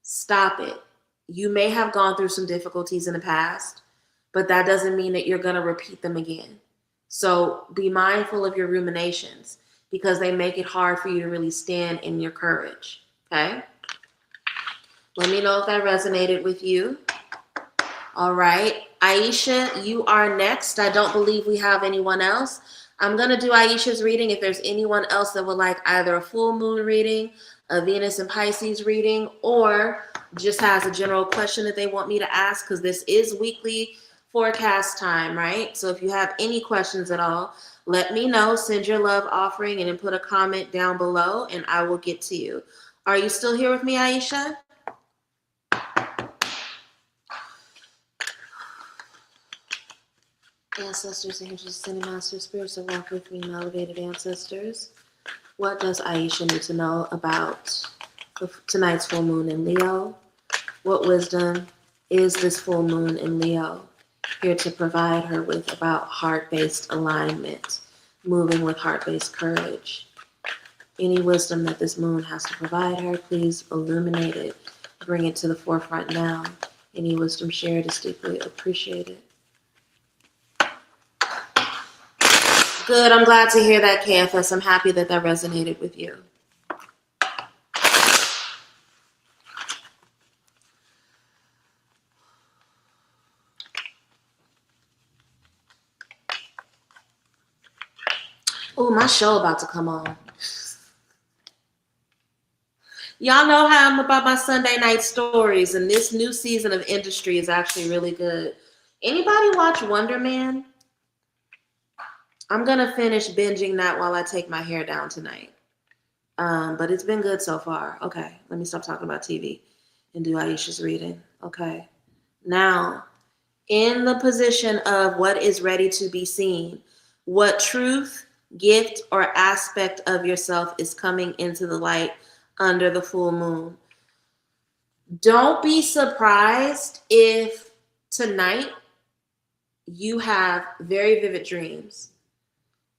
S1: Stop it. You may have gone through some difficulties in the past, but that doesn't mean that you're going to repeat them again. So be mindful of your ruminations because they make it hard for you to really stand in your courage. Okay? Let me know if that resonated with you. All right. Aisha, you are next. I don't believe we have anyone else. I'm going to do Aisha's reading. If there's anyone else that would like either a full moon reading, a Venus and Pisces reading, or just has a general question that they want me to ask, because this is weekly forecast time, right? So if you have any questions at all, let me know. Send your love offering and then put a comment down below and I will get to you. Are you still here with me, Aisha? Ancestors, angels, ascended masters, spirits that walk with me, and elevated ancestors. What does Aisha need to know about tonight's full moon in Leo? What wisdom is this full moon in Leo here to provide her with about heart-based alignment, moving with heart-based courage? Any wisdom that this moon has to provide her, please illuminate it. Bring it to the forefront now. Any wisdom shared is deeply appreciated. Good. I'm glad to hear that, Canthus. I'm happy that that resonated with you. Oh, my show about to come on. Y'all know how I'm about my Sunday night stories, and this new season of Industry is actually really good. Anybody watch Wonder Man? I'm going to finish binging that while I take my hair down tonight. But it's been good so far. Okay, let me stop talking about TV and do Aisha's reading. Okay. Now, in the position of what is ready to be seen, what truth, gift, or aspect of yourself is coming into the light under the full moon? Don't be surprised if tonight you have very vivid dreams.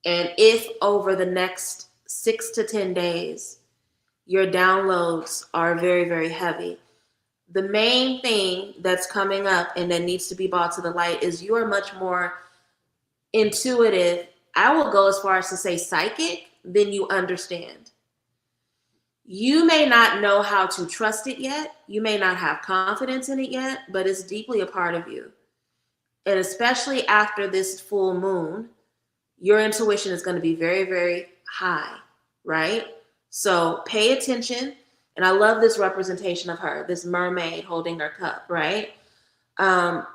S1: And if over the next 6 to 10 days, your downloads are very, very heavy, the main thing that's coming up and that needs to be brought to the light is you are much more intuitive. I will go as far as to say psychic than you understand. You may not know how to trust it yet. You may not have confidence in it yet, but it's deeply a part of you. And especially after this full moon, your intuition is going to be very, very high, right? So pay attention. And I love this representation of her, this mermaid holding her cup, right?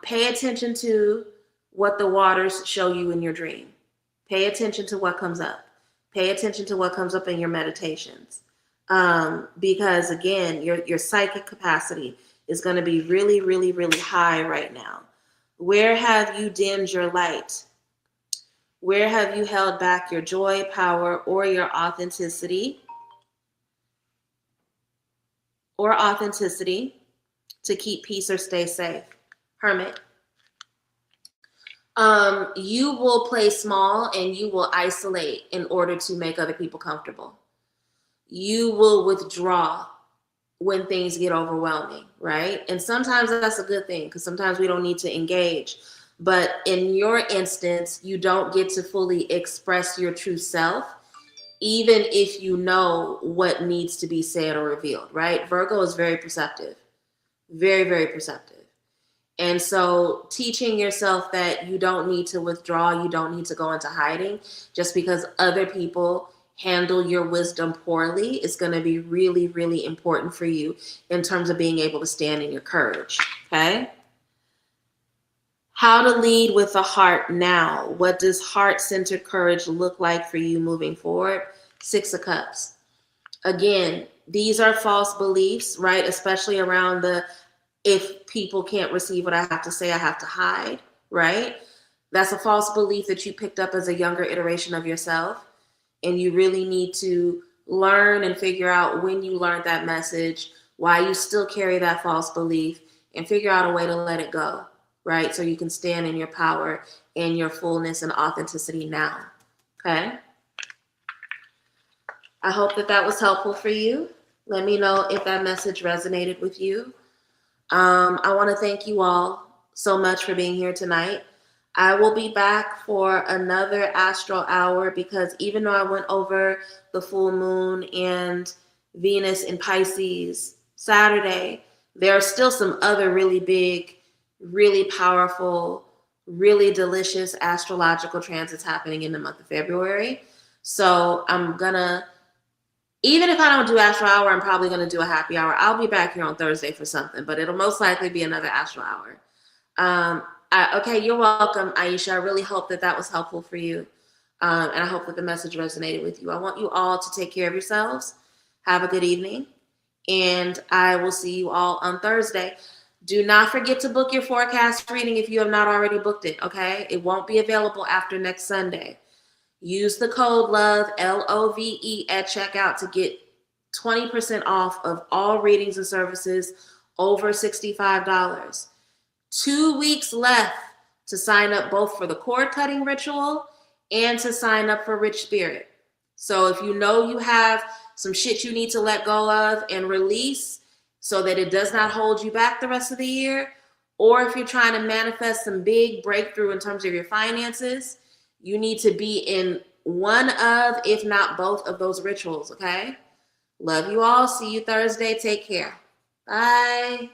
S1: Pay attention to what the waters show you in your dream. Pay attention to what comes up. Pay attention to what comes up in your meditations. Because again, your psychic capacity is going to be really, really, really high right now. Where have you dimmed your light? Where have you held back your joy, power, or your authenticity? To keep peace or stay safe? Hermit. You will play small and you will isolate in order to make other people comfortable. you will withdraw when things get overwhelming, right? And sometimes that's a good thing because sometimes we don't need to engage. But in your instance, you don't get to fully express your true self, even if you know what needs to be said or revealed, right? Virgo is very perceptive, very, very perceptive. And so teaching yourself that you don't need to withdraw, you don't need to go into hiding just because other people handle your wisdom poorly is going to be really, really important for you in terms of being able to stand in your courage. Okay? How to lead with the heart now. What does heart-centered courage look like for you moving forward? 6 of Cups. Again, these are false beliefs, right? Especially around the if people can't receive what I have to say, I have to hide, right? That's a false belief that you picked up as a younger iteration of yourself. And you really need to learn and figure out when you learned that message, why you still carry that false belief, and figure out a way to let it go, right? So you can stand in your power and your fullness and authenticity now, okay? I hope that that was helpful for you. Let me know if that message resonated with you. I want to thank you all so much for being here tonight. I will be back for another astral hour because even though I went over the full moon and Venus in Pisces Saturday, there are still some other really big, really powerful, really delicious astrological transits happening in the month of February. So I'm gonna, even if I don't do astral hour, I'm probably gonna do a happy hour. I'll be back here on Thursday for something, but it'll most likely be another astral hour. Okay, you're welcome, Aisha. I really hope that that was helpful for you. And I hope that the message resonated with you. I want you all to take care of yourselves. Have a good evening. And I will see you all on Thursday. Do not forget to book your forecast reading if you have not already booked it, okay? It won't be available after next Sunday. Use the code LOVE, LOVE, at checkout to get 20% off of all readings and services over $65. 2 weeks left to sign up both for the cord cutting ritual and to sign up for Rich Spirit. So if you know you have some shit you need to let go of and release so that it does not hold you back the rest of the year, or if you're trying to manifest some big breakthrough in terms of your finances, you need to be in one of, if not both of those rituals, okay? Love you all. See you Thursday. Take care. Bye.